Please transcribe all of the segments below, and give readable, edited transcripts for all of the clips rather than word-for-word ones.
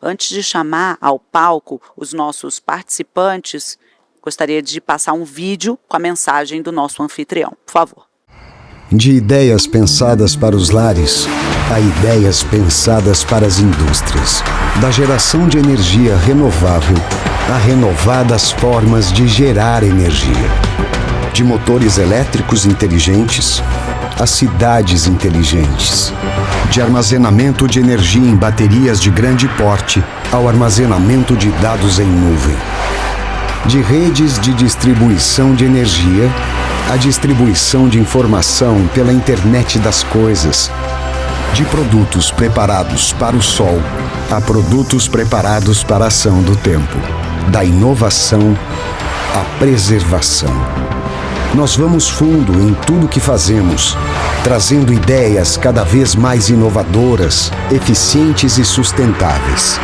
Antes de chamar ao palco os nossos participantes, gostaria de passar um vídeo com a mensagem do nosso anfitrião. Por favor. De ideias pensadas para os lares, a ideias pensadas para as indústrias. Da geração de energia renovável, a renovadas formas de gerar energia. De motores elétricos inteligentes, a cidades inteligentes. De armazenamento de energia em baterias de grande porte, ao armazenamento de dados em nuvem. De redes de distribuição de energia, a distribuição de informação pela internet das coisas. De produtos preparados para o sol, a produtos preparados para a ação do tempo. Da inovação à preservação. Nós vamos fundo em tudo que fazemos, trazendo ideias cada vez mais inovadoras, eficientes e sustentáveis.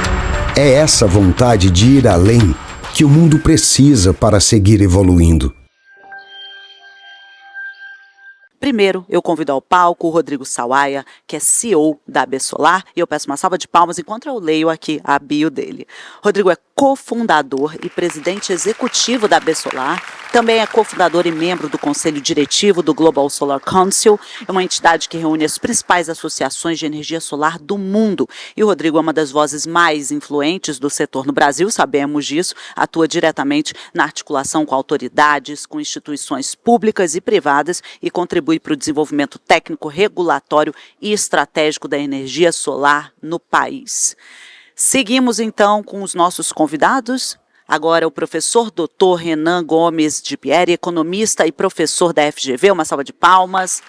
É essa vontade de ir além que o mundo precisa para seguir evoluindo. Primeiro, eu convido ao palco o Rodrigo Sawaia, que é CEO da AB Solar, e eu peço uma salva de palmas enquanto eu leio aqui a bio dele. Rodrigo é cofundador e presidente executivo da AB Solar, também é cofundador e membro do conselho diretivo do Global Solar Council, é uma entidade que reúne as principais associações de energia solar do mundo. E o Rodrigo é uma das vozes mais influentes do setor no Brasil, sabemos disso, atua diretamente na articulação com autoridades, com instituições públicas e privadas e contribui para o desenvolvimento técnico, regulatório e estratégico da energia solar no país. Seguimos então com os nossos convidados. Agora o professor Dr. Renan Gomes de Pierre, economista e professor da FGV, uma salva de palmas.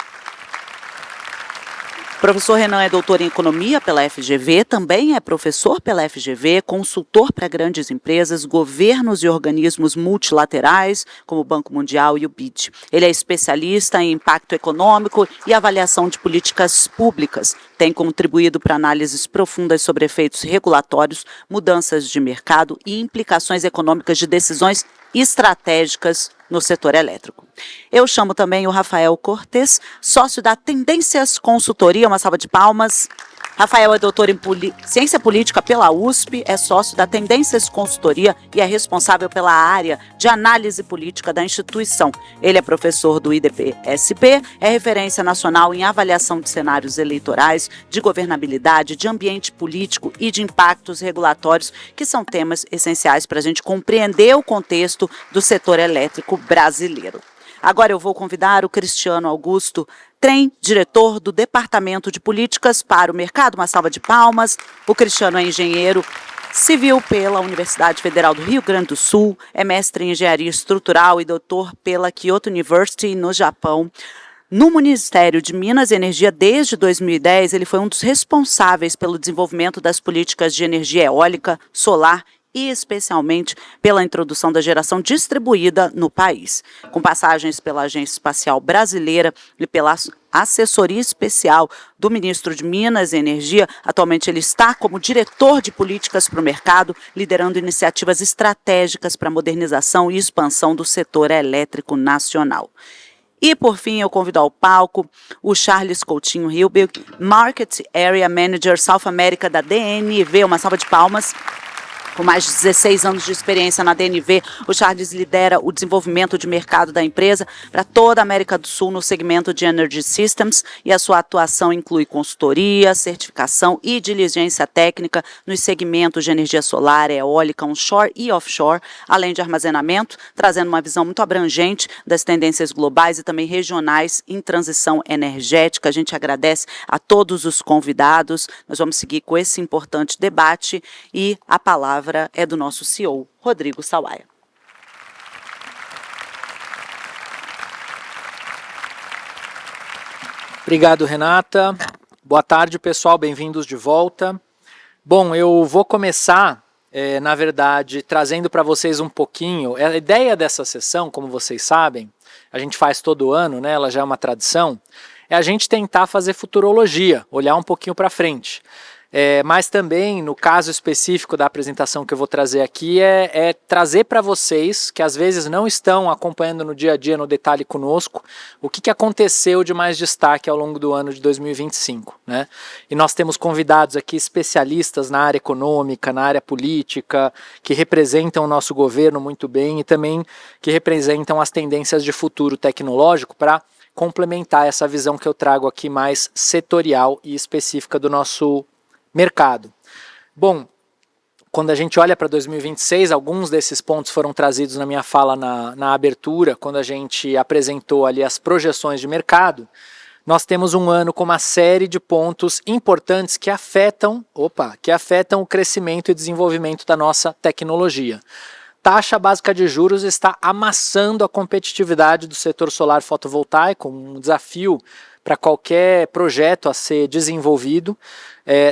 O professor Renan é doutor em economia pela FGV, também é professor pela FGV, consultor para grandes empresas, governos e organismos multilaterais, como o Banco Mundial e o BID. Ele é especialista em impacto econômico e avaliação de políticas públicas. Tem contribuído para análises profundas sobre efeitos regulatórios, mudanças de mercado e implicações econômicas de decisões estratégicas no setor elétrico. Eu chamo também o Rafael Cortes, sócio da Tendências Consultoria, uma salva de palmas. Rafael é doutor em Ciência Política pela USP, é sócio da Tendências Consultoria e é responsável pela área de análise política da instituição. Ele é professor do IDP-SP, é referência nacional em avaliação de cenários eleitorais, de governabilidade, de ambiente político e de impactos regulatórios, que são temas essenciais para a gente compreender o contexto do setor elétrico brasileiro. Agora eu vou convidar o Cristiano Augusto Trem, diretor do Departamento de Políticas para o Mercado. Uma salva de palmas. O Cristiano é engenheiro civil pela Universidade Federal do Rio Grande do Sul, é mestre em engenharia estrutural e doutor pela Kyoto University no Japão. No Ministério de Minas e Energia, desde 2010, ele foi um dos responsáveis pelo desenvolvimento das políticas de energia eólica, solar e especialmente pela introdução da geração distribuída no país. Com passagens pela Agência Espacial Brasileira e pela assessoria especial do ministro de Minas e Energia, atualmente ele está como diretor de políticas para o mercado, liderando iniciativas estratégicas para a modernização e expansão do setor elétrico nacional. E, por fim, eu convido ao palco o Charles Coutinho Hilberg, Market Area Manager South America da DNV. Uma salva de palmas. Com mais de 16 anos de experiência na DNV, o Charles lidera o desenvolvimento de mercado da empresa para toda a América do Sul no segmento de Energy Systems e a sua atuação inclui consultoria, certificação e diligência técnica nos segmentos de energia solar, eólica, onshore e offshore, além de armazenamento, trazendo uma visão muito abrangente das tendências globais e também regionais em transição energética. A gente agradece a todos os convidados. Nós vamos seguir com esse importante debate e a palavra é do nosso CEO, Rodrigo Sawaia. Obrigado, Renata. Boa tarde, pessoal. Bem-vindos de volta. Bom, eu vou começar, na verdade, trazendo para vocês um pouquinho. A ideia dessa sessão, como vocês sabem, a gente faz todo ano, né? Ela já é uma tradição, é a gente tentar fazer futurologia, olhar um pouquinho para frente. Mas também, no caso específico da apresentação que eu vou trazer aqui, é trazer para vocês, que às vezes não estão acompanhando no dia a dia, no detalhe conosco, o que aconteceu de mais destaque ao longo do ano de 2025. Né? E nós temos convidados aqui especialistas na área econômica, na área política, que representam o nosso governo muito bem e também que representam as tendências de futuro tecnológico para complementar essa visão que eu trago aqui mais setorial e específica do nosso mercado. Bom, quando a gente olha para 2026, alguns desses pontos foram trazidos na minha fala na abertura, quando a gente apresentou ali as projeções de mercado. Nós temos um ano com uma série de pontos importantes que afetam o crescimento e desenvolvimento da nossa tecnologia. Taxa básica de juros está amassando a competitividade do setor solar fotovoltaico, um desafio para qualquer projeto a ser desenvolvido.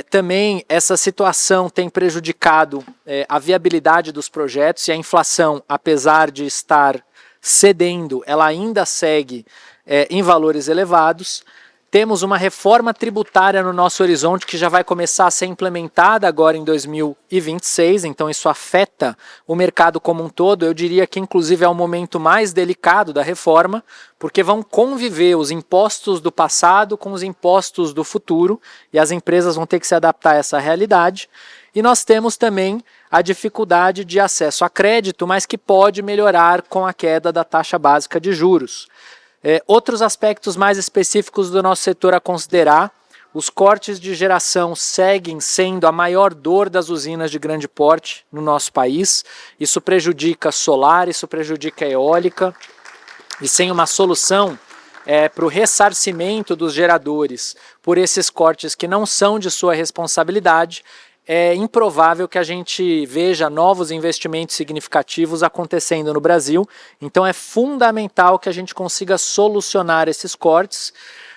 Também essa situação tem prejudicado a viabilidade dos projetos e a inflação, apesar de estar cedendo, ela ainda segue em valores elevados. Temos uma reforma tributária no nosso horizonte que já vai começar a ser implementada agora em 2026, então isso afeta o mercado como um todo. Eu diria que inclusive é o momento mais delicado da reforma, porque vão conviver os impostos do passado com os impostos do futuro e as empresas vão ter que se adaptar a essa realidade. E nós temos também a dificuldade de acesso a crédito, mas que pode melhorar com a queda da taxa básica de juros. Outros aspectos mais específicos do nosso setor a considerar: os cortes de geração seguem sendo a maior dor das usinas de grande porte no nosso país. Isso prejudica solar, isso prejudica eólica, e sem uma solução para o ressarcimento dos geradores por esses cortes que não são de sua responsabilidade, é improvável que a gente veja novos investimentos significativos acontecendo no Brasil. Então é fundamental que a gente consiga solucionar esses cortes.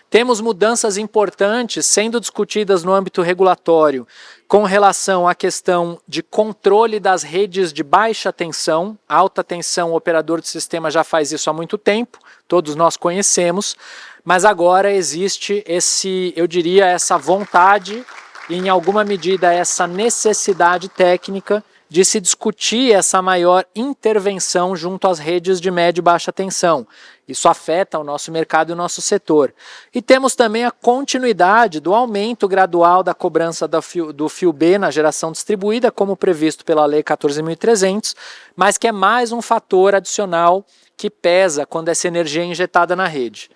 Temos mudanças importantes sendo discutidas no âmbito regulatório com relação à questão de controle das redes de baixa tensão. Alta tensão, o operador de sistema já faz isso há muito tempo, todos nós conhecemos, mas agora existe essa vontade e, em alguma medida, essa necessidade técnica de se discutir essa maior intervenção junto às redes de média e baixa tensão. Isso afeta o nosso mercado e o nosso setor. E temos também a continuidade do aumento gradual da cobrança do fio B na geração distribuída, como previsto pela Lei 14.300, mas que é mais um fator adicional que pesa quando essa energia é injetada na rede.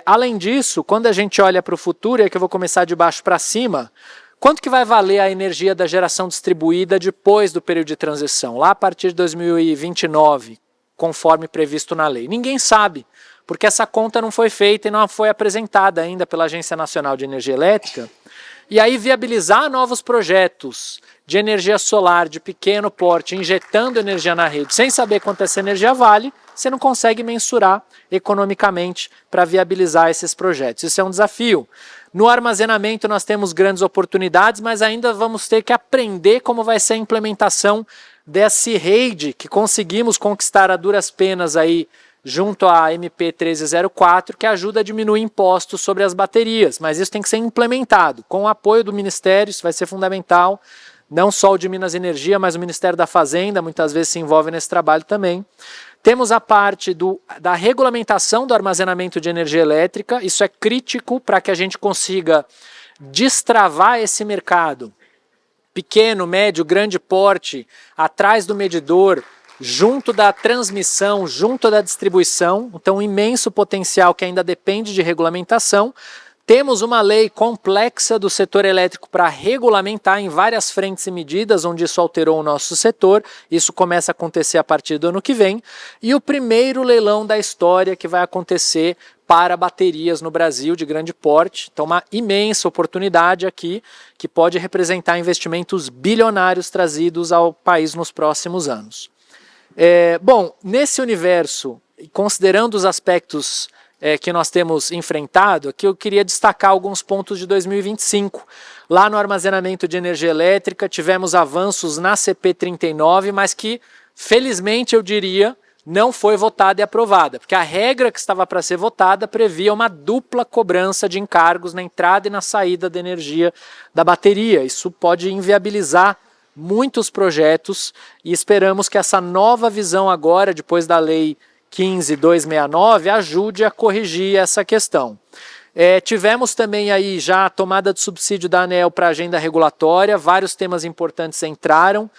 Além disso, quando a gente olha para o futuro, é que eu vou começar de baixo para cima, quanto que vai valer a energia da geração distribuída depois do período de transição, lá a partir de 2029, conforme previsto na lei? Ninguém sabe, porque essa conta não foi feita e não foi apresentada ainda pela Agência Nacional de Energia Elétrica. E aí viabilizar novos projetos de energia solar de pequeno porte, injetando energia na rede, sem saber quanto essa energia vale, você não consegue mensurar economicamente para viabilizar esses projetos. Isso é um desafio. No armazenamento nós temos grandes oportunidades, mas ainda vamos ter que aprender como vai ser a implementação desse REID que conseguimos conquistar a duras penas aí junto à MP 1304, que ajuda a diminuir impostos sobre as baterias, mas isso tem que ser implementado com o apoio do Ministério. Isso vai ser fundamental, não só o de Minas e Energia, mas o Ministério da Fazenda muitas vezes se envolve nesse trabalho também. Temos a parte da regulamentação do armazenamento de energia elétrica. Isso é crítico para que a gente consiga destravar esse mercado pequeno, médio, grande porte, atrás do medidor, junto da transmissão, junto da distribuição. Então, um imenso potencial que ainda depende de regulamentação. Temos uma lei complexa do setor elétrico para regulamentar em várias frentes e medidas, onde isso alterou o nosso setor. Isso começa a acontecer a partir do ano que vem. E o primeiro leilão da história que vai acontecer para baterias no Brasil de grande porte. Então, uma imensa oportunidade aqui que pode representar investimentos bilionários trazidos ao país nos próximos anos. Bom, nesse universo, considerando os aspectos que nós temos enfrentado, aqui eu queria destacar alguns pontos de 2025. Lá no armazenamento de energia elétrica tivemos avanços na CP39, mas que, felizmente eu diria, não foi votada e aprovada, porque a regra que estava para ser votada previa uma dupla cobrança de encargos na entrada e na saída da energia da bateria. Isso pode inviabilizar muitos projetos e esperamos que essa nova visão agora, depois da Lei 15.269, ajude a corrigir essa questão. Tivemos também aí já a tomada de subsídio da ANEEL para a agenda regulatória, vários temas importantes entraram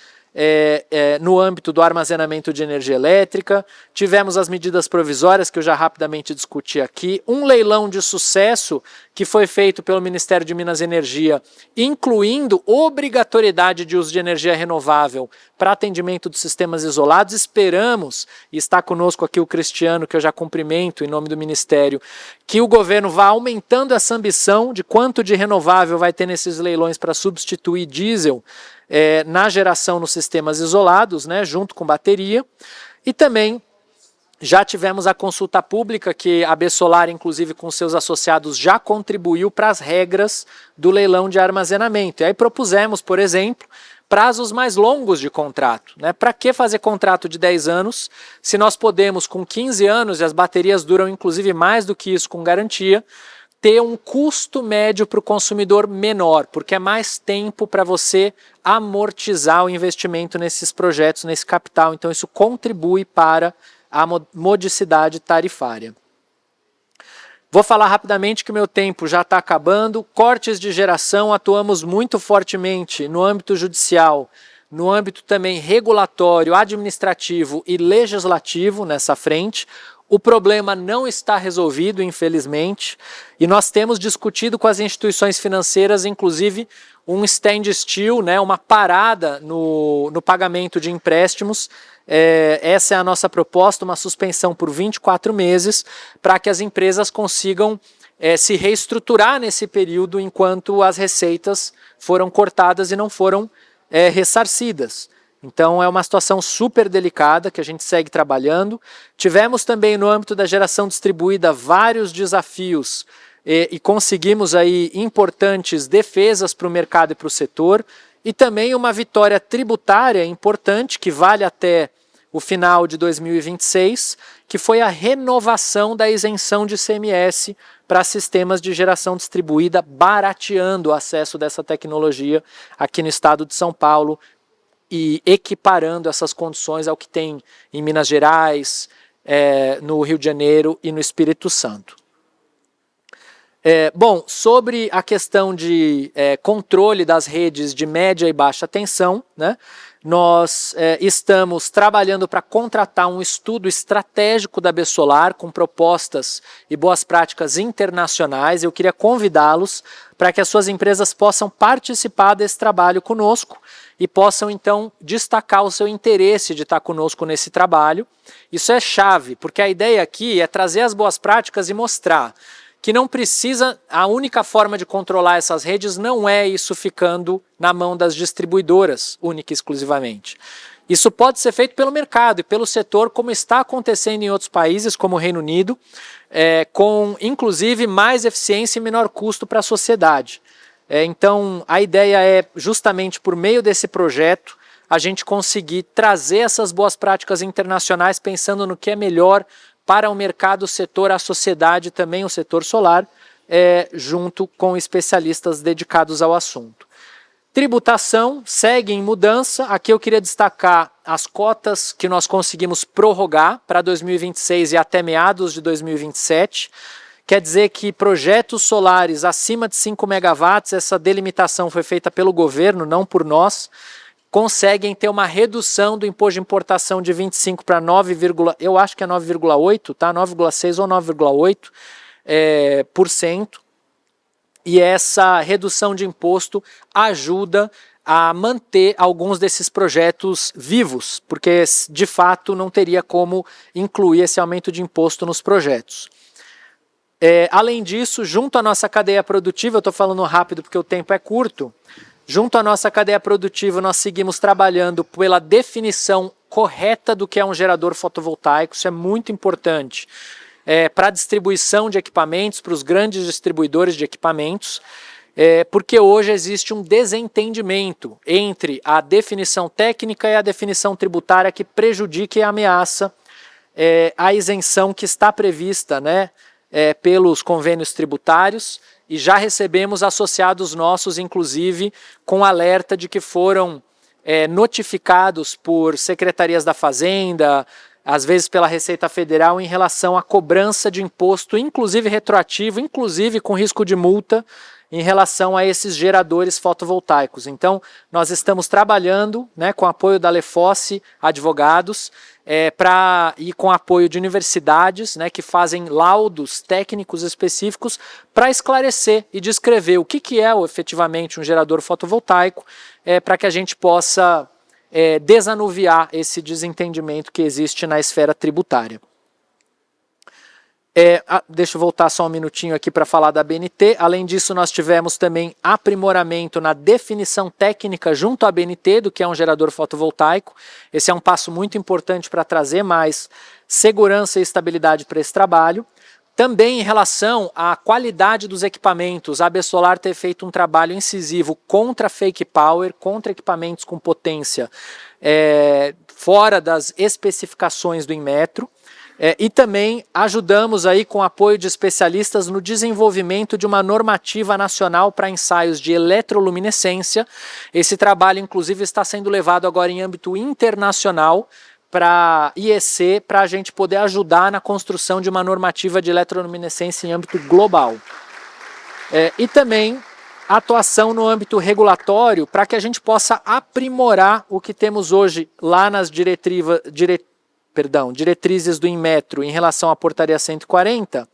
no âmbito do armazenamento de energia elétrica, tivemos as medidas provisórias que eu já rapidamente discuti aqui, um leilão de sucesso que foi feito pelo Ministério de Minas e Energia, incluindo obrigatoriedade de uso de energia renovável para atendimento dos sistemas isolados. Esperamos, e está conosco aqui o Cristiano, que eu já cumprimento em nome do Ministério, que o governo vá aumentando essa ambição de quanto de renovável vai ter nesses leilões para substituir diesel na geração nos sistemas isolados, né, junto com bateria. E também já tivemos a consulta pública que a Besolar, inclusive com seus associados, já contribuiu para as regras do leilão de armazenamento. E aí propusemos, por exemplo, prazos mais longos de contrato, né? Para que fazer contrato de 10 anos se nós podemos, com 15 anos, e as baterias duram inclusive mais do que isso com garantia, ter um custo médio para o consumidor menor, porque é mais tempo para você amortizar o investimento nesses projetos, nesse capital. Então isso contribui para a modicidade tarifária. Vou falar rapidamente que meu tempo já está acabando. Cortes de geração, atuamos muito fortemente no âmbito judicial, no âmbito também regulatório, administrativo e legislativo nessa frente. O problema não está resolvido, infelizmente, e nós temos discutido com as instituições financeiras, inclusive, um standstill, né, uma parada no pagamento de empréstimos. Essa é a nossa proposta, uma suspensão por 24 meses, para que as empresas consigam se reestruturar nesse período, enquanto as receitas foram cortadas e não foram ressarcidas. Então é uma situação super delicada que a gente segue trabalhando. Tivemos também no âmbito da geração distribuída vários desafios e conseguimos aí importantes defesas para o mercado e para o setor, e também uma vitória tributária importante que vale até o final de 2026, que foi a renovação da isenção de ICMS para sistemas de geração distribuída, barateando o acesso dessa tecnologia aqui no estado de São Paulo, e equiparando essas condições ao que tem em Minas Gerais, no Rio de Janeiro e no Espírito Santo. Bom, sobre a questão de controle das redes de média e baixa tensão, né, nós estamos trabalhando para contratar um estudo estratégico da Besolar com propostas e boas práticas internacionais. Eu queria convidá-los para que as suas empresas possam participar desse trabalho conosco e possam então destacar o seu interesse de estar conosco nesse trabalho. Isso é chave, porque a ideia aqui é trazer as boas práticas e mostrar que não precisa, a única forma de controlar essas redes não é isso ficando na mão das distribuidoras, única e exclusivamente. Isso pode ser feito pelo mercado e pelo setor, como está acontecendo em outros países, como o Reino Unido, com inclusive mais eficiência e menor custo para a sociedade. Então a ideia é, justamente por meio desse projeto, a gente conseguir trazer essas boas práticas internacionais, pensando no que é melhor para o mercado, o setor, a sociedade, também o setor solar, junto com especialistas dedicados ao assunto. Tributação segue em mudança. Aqui eu queria destacar as cotas que nós conseguimos prorrogar para 2026 e até meados de 2027. Quer dizer que projetos solares acima de 5 megawatts, essa delimitação foi feita pelo governo, não por nós, conseguem ter uma redução do imposto de importação de 25 para 9, eu acho que é 9,8, tá? 9,6 ou 9,8%. E essa redução de imposto ajuda a manter alguns desses projetos vivos, porque de fato não teria como incluir esse aumento de imposto nos projetos. Além disso, junto à nossa cadeia produtiva, eu estou falando rápido porque o tempo é curto, junto à nossa cadeia produtiva nós seguimos trabalhando pela definição correta do que é um gerador fotovoltaico. Isso é muito importante para a distribuição de equipamentos, para os grandes distribuidores de equipamentos, porque hoje existe um desentendimento entre a definição técnica e a definição tributária que prejudica e ameaça a isenção que está prevista, né, pelos convênios tributários, e já recebemos associados nossos, inclusive, com alerta de que foram notificados por secretarias da Fazenda, às vezes pela Receita Federal, em relação à cobrança de imposto, inclusive retroativo, inclusive com risco de multa, em relação a esses geradores fotovoltaicos. Então, nós estamos trabalhando, né, com apoio da Lefosse Advogados, e com apoio de universidades, né, que fazem laudos técnicos específicos para esclarecer e descrever o que é efetivamente um gerador fotovoltaico, para que a gente possa desanuviar esse desentendimento que existe na esfera tributária. Deixa eu voltar só um minutinho aqui para falar da ABNT. Além disso, nós tivemos também aprimoramento na definição técnica junto à ABNT do que é um gerador fotovoltaico. Esse é um passo muito importante para trazer mais segurança e estabilidade para esse trabalho. Também em relação à qualidade dos equipamentos, a AB Solar tem feito um trabalho incisivo contra fake power, contra equipamentos com potência fora das especificações do Inmetro. E também ajudamos aí com apoio de especialistas no desenvolvimento de uma normativa nacional para ensaios de eletroluminescência. Esse trabalho, inclusive, está sendo levado agora em âmbito internacional para IEC, para a gente poder ajudar na construção de uma normativa de eletroluminescência em âmbito global. E também atuação no âmbito regulatório para que a gente possa aprimorar o que temos hoje lá nas diretrizes do Inmetro em relação à portaria 140,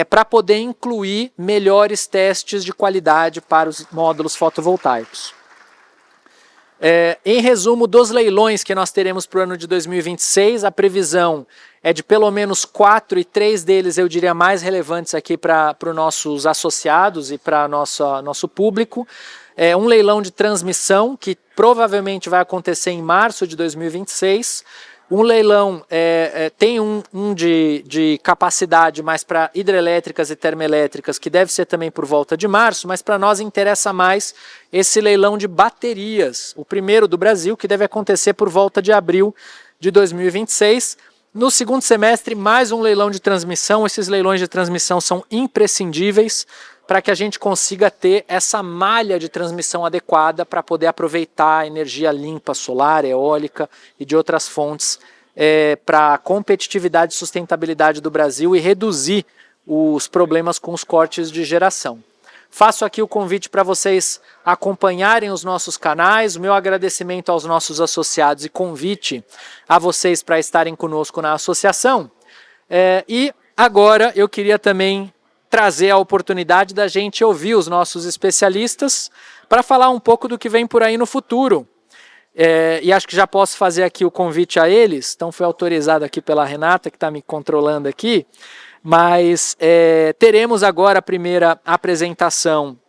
para poder incluir melhores testes de qualidade para os módulos fotovoltaicos. Em resumo, dos leilões que nós teremos para o ano de 2026, a previsão é de pelo menos 4, e 3 deles eu diria mais relevantes aqui para os nossos associados e para nosso público. Um leilão de transmissão que provavelmente vai acontecer em março de 2026, um leilão tem um de capacidade mais para hidrelétricas e termoelétricas, que deve ser também por volta de março, mas para nós interessa mais esse leilão de baterias, o primeiro do Brasil, que deve acontecer por volta de abril de 2026. No segundo semestre, mais um leilão de transmissão. Esses leilões de transmissão são imprescindíveis para que a gente consiga ter essa malha de transmissão adequada para poder aproveitar a energia limpa, solar, eólica e de outras fontes para a competitividade e sustentabilidade do Brasil e reduzir os problemas com os cortes de geração. Faço aqui o convite para vocês acompanharem os nossos canais, o meu agradecimento aos nossos associados e convite a vocês para estarem conosco na associação. E agora eu queria também trazer a oportunidade da gente ouvir os nossos especialistas para falar um pouco do que vem por aí no futuro. E acho que já posso fazer aqui o convite a eles, então foi autorizado aqui pela Renata, que está me controlando aqui, mas teremos agora a primeira apresentação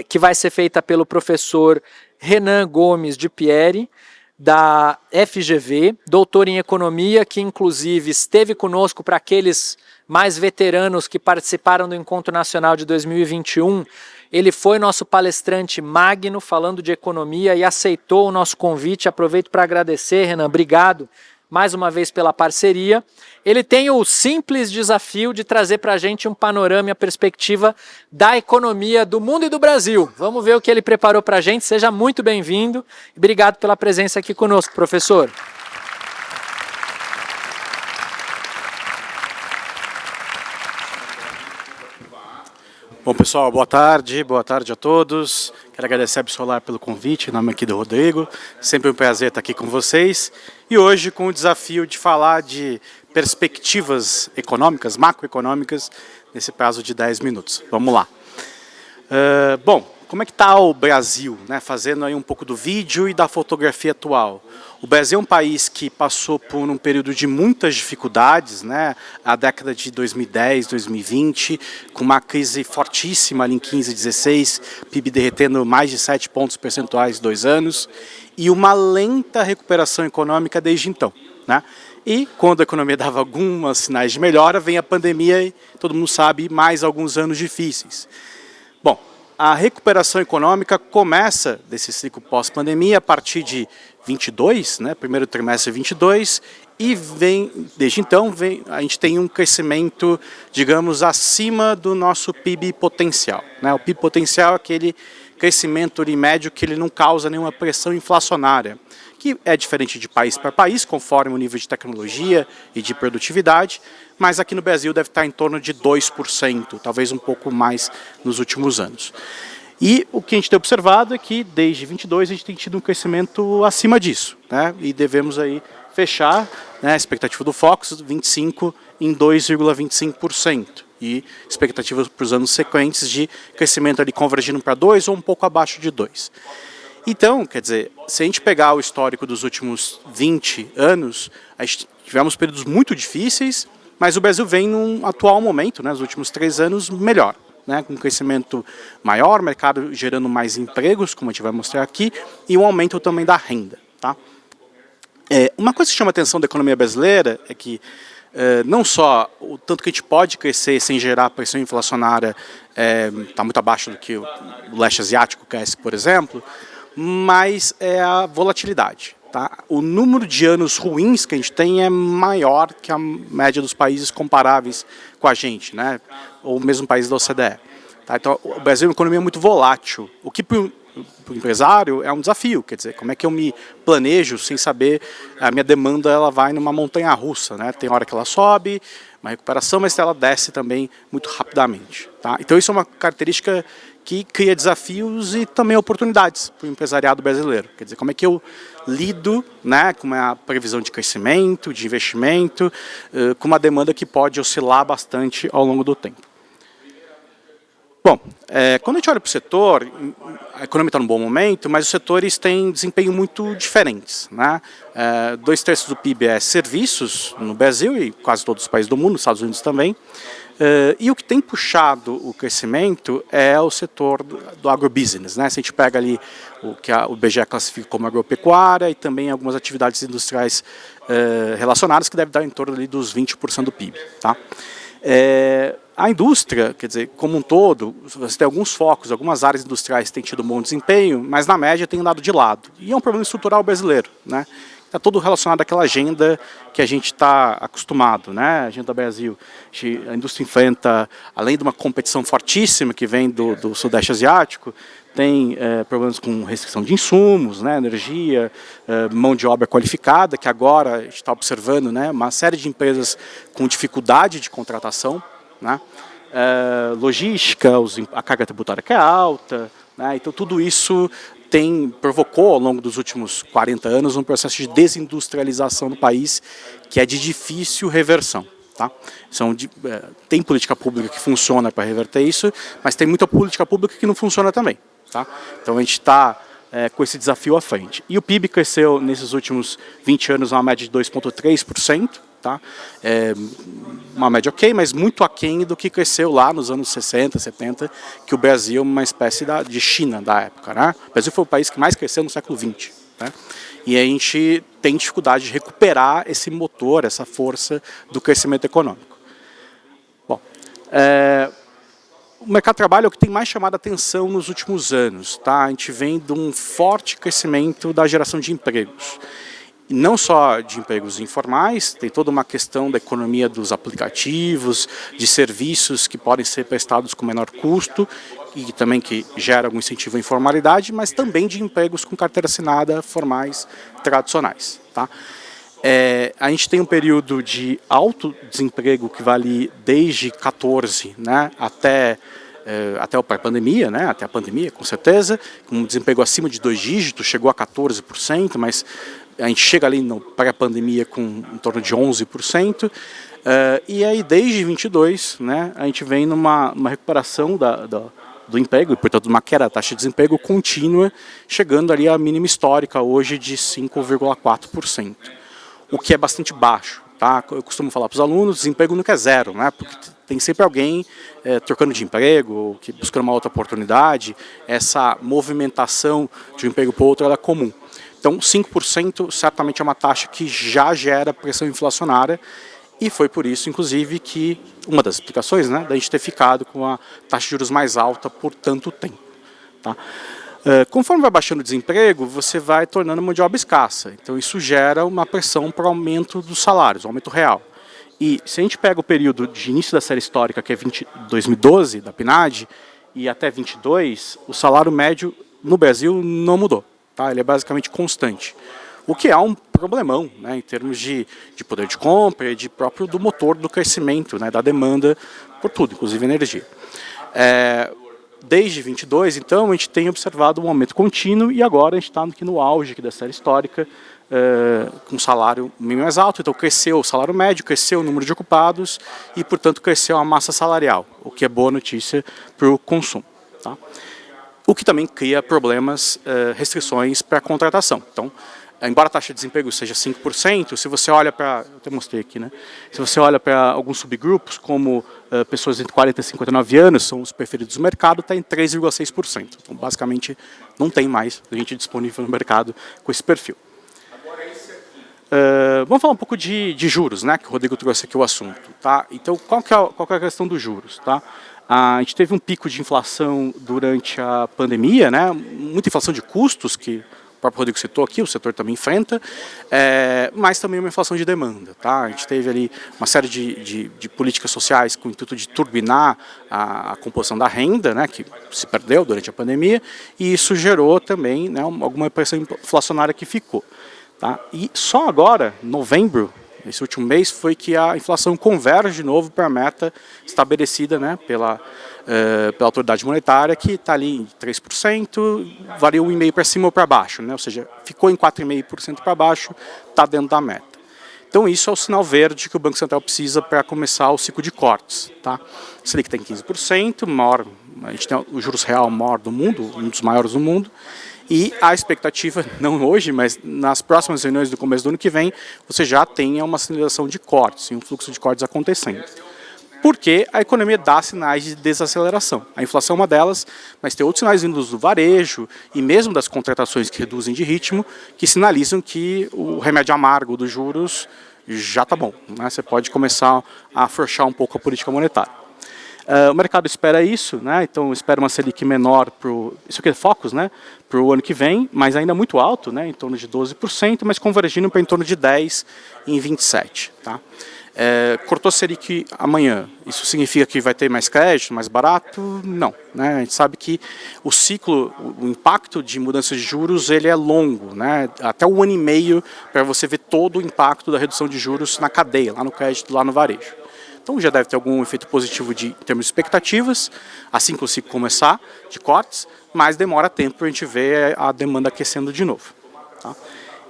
que vai ser feita pelo professor Renan Gomes de Pieri, da FGV, doutor em economia, que inclusive esteve conosco para aqueles mais veteranos que participaram do Encontro Nacional de 2021, ele foi nosso palestrante magno falando de economia e aceitou o nosso convite. Aproveito para agradecer, Renan, obrigado mais uma vez pela parceria. Ele tem o simples desafio de trazer para a gente um panorama e a perspectiva da economia do mundo e do Brasil. Vamos ver o que ele preparou para a gente. Seja muito bem-vindo. Obrigado pela presença aqui conosco, professor. Bom, pessoal, boa tarde a todos. Quero agradecer a AB Solar pelo convite, em nome aqui do Rodrigo. Sempre um prazer estar aqui com vocês. E hoje com o desafio de falar de perspectivas econômicas, macroeconômicas, nesse prazo de 10 minutos. Vamos lá. Bom, como é que está o Brasil, né? Fazendo aí um pouco do vídeo e da fotografia atual. O Brasil é um país que passou por um período de muitas dificuldades, né? A década de 2010, 2020, com uma crise fortíssima ali em 15, 16, PIB derretendo mais de 7 pontos percentuais em 2 anos, e uma lenta recuperação econômica desde então, né? E quando a economia dava alguns sinais de melhora, vem a pandemia e todo mundo sabe, mais alguns anos difíceis. Bom, a recuperação econômica começa desse ciclo pós-pandemia a partir de 22, né, primeiro trimestre de 22, E desde então, a gente tem um crescimento, digamos, acima do nosso PIB potencial, né? O PIB potencial é aquele crescimento ali médio que ele não causa nenhuma pressão inflacionária, que é diferente de país para país, conforme o nível de tecnologia e de produtividade, mas aqui no Brasil deve estar em torno de 2%, talvez um pouco mais nos últimos anos. E o que a gente tem observado é que desde 22 a gente tem tido um crescimento acima disso, né? E devemos aí fechar, né, a expectativa do Focus 25 em 2,25% e expectativas para os anos sequentes de crescimento ali convergindo para 2 ou um pouco abaixo de 2. Então, quer dizer, se a gente pegar o histórico dos últimos 20 anos, a gente tivemos períodos muito difíceis, mas o Brasil vem num atual momento, né, nos últimos 3 anos, melhor, né, com um crescimento maior, mercado gerando mais empregos, como a gente vai mostrar aqui, e um aumento também da renda, tá? Uma coisa que chama a atenção da economia brasileira é que não só o tanto que a gente pode crescer sem gerar pressão inflacionária está muito abaixo do que o leste asiático cresce, por exemplo, mas é a volatilidade. Tá? O número de anos ruins que a gente tem é maior que a média dos países comparáveis com a gente, né? Ou mesmo países da OCDE. Tá? Então, o Brasil é uma economia muito volátil, o que para o empresário é um desafio, quer dizer, como é que eu me planejo sem saber, a minha demanda ela vai numa montanha russa, né? Tem hora que ela sobe, uma recuperação, mas ela desce também muito rapidamente. Tá? Então isso é uma característica que cria desafios e também oportunidades para o empresariado brasileiro. Quer dizer, como é que eu lido, né, com uma previsão de crescimento, de investimento, com uma demanda que pode oscilar bastante ao longo do tempo. Bom, quando a gente olha para o setor, a economia está num bom momento, mas os setores têm desempenho muito diferentes, né? 2/3 do PIB é serviços no Brasil e quase todos os países do mundo, nos Estados Unidos também. E o que tem puxado o crescimento é o setor do agrobusiness, né? Se a gente pega ali o que o IBGE classifica como agropecuária e também algumas atividades industriais relacionadas que devem dar em torno ali dos 20% do PIB, tá? A indústria, quer dizer, como um todo, você tem alguns focos, algumas áreas industriais que têm tido um bom desempenho, mas na média tem andado de lado. E é um problema estrutural brasileiro, né? Está todo relacionado àquela agenda que a gente está acostumado, né? A agenda Brasil. A indústria enfrenta, além de uma competição fortíssima que vem do Sudeste Asiático, tem problemas com restrição de insumos, né, energia, mão de obra qualificada, que agora a gente está observando, né, uma série de empresas com dificuldade de contratação, né, logística, a carga tributária que é alta, né, então tudo isso provocou ao longo dos últimos 40 anos um processo de desindustrialização do país que é de difícil reversão. Tá? Tem política pública que funciona para reverter isso, mas tem muita política pública que não funciona também. Tá? Então a gente está com esse desafio à frente. E o PIB cresceu nesses últimos 20 anos uma média de 2,3%. Tá? Uma média ok, mas muito aquém do que cresceu lá nos anos 60, 70, que o Brasil é uma espécie de China da época. Né? O Brasil foi o país que mais cresceu no século XX. Né? E a gente tem dificuldade de recuperar esse motor, essa força do crescimento econômico. Bom, o mercado de trabalho é o que tem mais chamado a atenção nos últimos anos. Tá? A gente vem de um forte crescimento da geração de empregos. E não só de empregos informais, tem toda uma questão da economia dos aplicativos, de serviços que podem ser prestados com menor custo e também que gera algum incentivo à informalidade, mas também de empregos com carteira assinada formais tradicionais. Tá? A gente tem um período de alto desemprego que vale desde 14, né, até a pré-pandemia, né, até a pandemia, com certeza, com um desemprego acima de 2 dígitos, chegou a 14%, mas a gente chega ali no pré-pandemia com em torno de 11%, e aí desde 22, né, a gente vem numa recuperação do emprego, e portanto uma queda da taxa de desemprego contínua, chegando ali à mínima histórica hoje de 5,4%, o que é bastante baixo. Tá? Eu costumo falar para os alunos, desemprego nunca é zero, né? Porque tem sempre alguém trocando de emprego, ou buscando uma outra oportunidade, essa movimentação de um emprego para o outro ela é comum. Então 5% certamente é uma taxa que já gera pressão inflacionária, e foi por isso, inclusive, que uma das explicações, né, da gente ter ficado com a taxa de juros mais alta por tanto tempo. Tá? Conforme vai baixando o desemprego, você vai tornando a mão de obra escassa. Então isso gera uma pressão para o aumento dos salários, um aumento real. E se a gente pega o período de início da série histórica, que é 2012, da PNAD, e até 22, o salário médio no Brasil não mudou. Tá? Ele é basicamente constante. O que é um problemão, né, em termos de poder de compra e de próprio do motor do crescimento, né, da demanda por tudo, inclusive energia. Desde 22, então, a gente tem observado um aumento contínuo e agora a gente está aqui no auge aqui da série histórica, com um salário mínimo mais alto, então cresceu o salário médio, cresceu o número de ocupados e, portanto, cresceu a massa salarial, o que é boa notícia para o consumo. Tá? O que também cria problemas, restrições para a contratação. Então, embora a taxa de desemprego seja 5%, se você olha para, eu até mostrei aqui, né? Se você olha para alguns subgrupos, como pessoas entre 40 e 59 anos, são os preferidos do mercado, está em 3,6%. Então, basicamente, não tem mais gente disponível no mercado com esse perfil. Vamos falar um pouco de juros, né? Que o Rodrigo trouxe aqui o assunto. Tá? Então, qual que é a questão dos juros? Tá? A gente teve um pico de inflação durante a pandemia, né? Muita inflação de custos, que o próprio Rodrigo citou aqui, o setor também enfrenta, mas também uma inflação de demanda. Tá? A gente teve ali uma série de políticas sociais com o intuito de turbinar a composição da renda, né, que se perdeu durante a pandemia, e isso gerou também, né, alguma pressão inflacionária que ficou. Tá? E só agora, novembro, esse último mês, foi que a inflação converge de novo para a meta estabelecida, né, pela autoridade monetária, que está ali em 3%, varia 1,5% para cima ou para baixo, né, ou seja, ficou em 4,5% para baixo, está dentro da meta. Então isso é o sinal verde que o Banco Central precisa para começar o ciclo de cortes. Tá? O Selic está em 15%, maior, a gente tem o juros real maior do mundo, um dos maiores do mundo, e a expectativa, não hoje, mas nas próximas reuniões do começo do ano que vem, você já tenha uma sinalização de cortes, um fluxo de cortes acontecendo. Porque a economia dá sinais de desaceleração. A inflação é uma delas, mas tem outros sinais vindos do varejo e mesmo das contratações que reduzem de ritmo, que sinalizam que o remédio amargo dos juros já está bom. Né? Você pode começar a afrouxar um pouco a política monetária. O mercado espera isso, né? Então espera uma Selic menor, isso aqui é focus, né? Para o ano que vem, mas ainda muito alto, né? Em torno de 12%, mas convergindo para em torno de 10% em 27%. Tá? Cortou Selic amanhã, isso significa que vai ter mais crédito, mais barato? Não. Né? A gente sabe que o ciclo, o impacto de mudança de juros, ele é longo, né? Até 1 ano e meio para você ver todo o impacto da redução de juros na cadeia, lá no crédito, lá no varejo. Então já deve ter algum efeito positivo em termos de expectativas, assim que o ciclo começar, de cortes, mas demora tempo para a gente ver a demanda aquecendo de novo. Tá?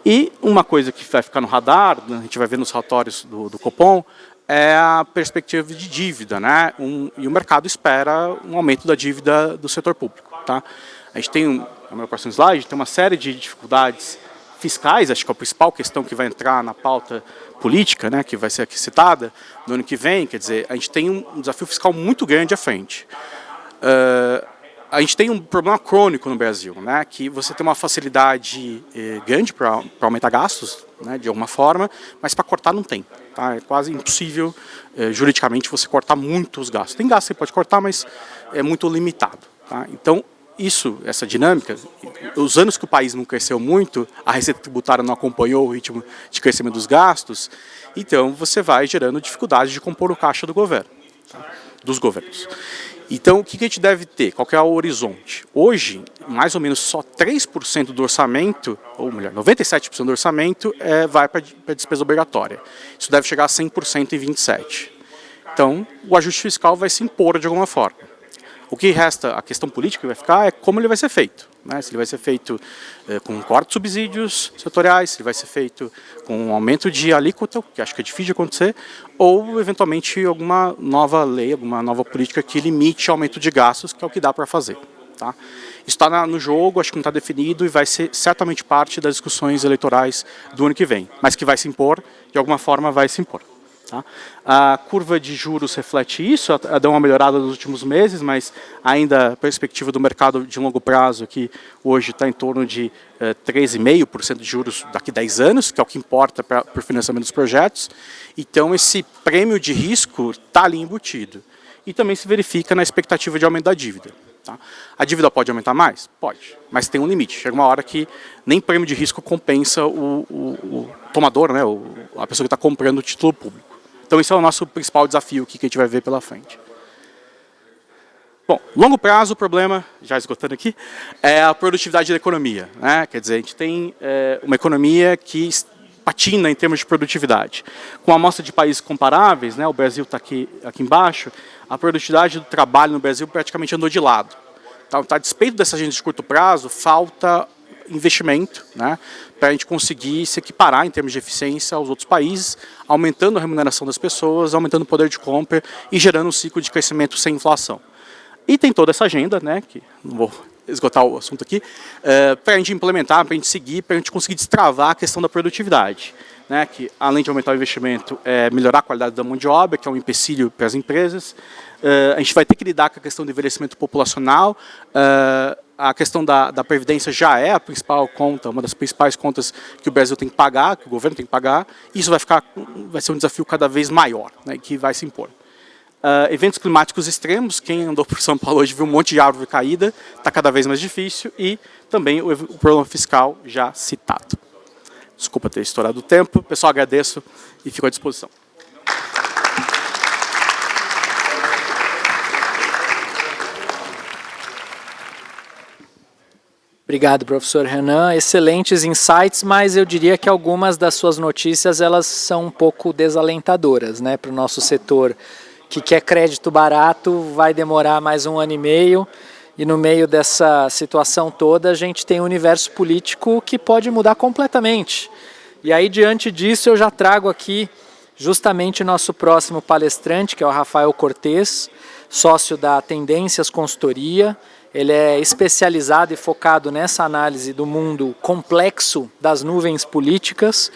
E uma coisa que vai ficar no radar, a gente vai ver nos relatórios do Copom, é a perspectiva de dívida, né? E o mercado espera um aumento da dívida do setor público. Tá? A gente tem, no meu próximo slide, tem uma série de dificuldades fiscais, acho que é a principal questão que vai entrar na pauta política, né, que vai ser aqui citada no ano que vem. Quer dizer, a gente tem um desafio fiscal muito grande à frente. A gente tem um problema crônico no Brasil, né, que você tem uma facilidade grande para aumentar gastos, né, de alguma forma, mas para cortar não tem. Tá? É quase impossível, juridicamente, você cortar muito os gastos. Tem gastos que você pode cortar, mas é muito limitado. Tá? Então, essa dinâmica, os anos que o país não cresceu muito, a receita tributária não acompanhou o ritmo de crescimento dos gastos, então você vai gerando dificuldade de compor o caixa do governo, tá? Dos governos. Então, o que a gente deve ter? Qual que é o horizonte? Hoje, mais ou menos só 3% do orçamento, ou melhor, 97% do orçamento vai para a despesa obrigatória. Isso deve chegar a 100% em 27%. Então, o ajuste fiscal vai se impor de alguma forma. O que resta, a questão política que vai ficar é como ele vai ser feito. Né? Se ele vai ser feito com corte de subsídios setoriais, se ele vai ser feito com um aumento de alíquota, que acho que é difícil de acontecer, ou eventualmente alguma nova lei, alguma nova política que limite o aumento de gastos, que é o que dá para fazer. Tá? Isso está no jogo, acho que não está definido e vai ser certamente parte das discussões eleitorais do ano que vem, mas que vai se impor, de alguma forma vai se impor. Tá? A curva de juros reflete isso, deu uma melhorada nos últimos meses, mas ainda a perspectiva do mercado de longo prazo aqui hoje está em torno de 13,5% de juros daqui a 10 anos, que é o que importa para o financiamento dos projetos. Então esse prêmio de risco está ali embutido. E também se verifica na expectativa de aumento da dívida. Tá? A dívida pode aumentar mais? Pode, mas tem um limite. Chega uma hora que nem prêmio de risco compensa o tomador, né, a pessoa que está comprando o título público. Então esse é o nosso principal desafio que a gente vai ver pela frente. Bom, longo prazo, o problema, já esgotando aqui, é a produtividade da economia, né? Quer dizer, a gente tem uma economia que patina em termos de produtividade. Com a amostra de países comparáveis, né, o Brasil está aqui embaixo, a produtividade do trabalho no Brasil praticamente andou de lado. Então, a despeito dessa agenda de curto prazo, falta investimento, né, para a gente conseguir se equiparar em termos de eficiência aos outros países, aumentando a remuneração das pessoas, aumentando o poder de compra e gerando um ciclo de crescimento sem inflação. E tem toda essa agenda, né, que não vou esgotar o assunto aqui, para a gente implementar, para a gente seguir, para a gente conseguir destravar a questão da produtividade, né, que além de aumentar o investimento, melhorar a qualidade da mão de obra, que é um empecilho para as empresas. A gente vai ter que lidar com a questão do envelhecimento populacional. A questão da previdência já é a principal conta, uma das principais contas que o Brasil tem que pagar, que o governo tem que pagar. Isso vai ser um desafio cada vez maior, né, que vai se impor. Eventos climáticos extremos, quem andou por São Paulo hoje viu um monte de árvore caída, está cada vez mais difícil, e também o problema fiscal já citado. Desculpa ter estourado o tempo, pessoal, agradeço e fico à disposição. Obrigado, professor Renan. Excelentes insights, mas eu diria que algumas das suas notícias elas são um pouco desalentadoras, né, para o nosso setor que quer crédito barato, vai demorar mais 1 ano e meio, e no meio dessa situação toda a gente tem um universo político que pode mudar completamente. E aí, diante disso, eu já trago aqui justamente o nosso próximo palestrante, que é o Rafael Cortes, sócio da Tendências Consultoria. Ele é especializado e focado nessa análise do mundo complexo das nuvens políticas,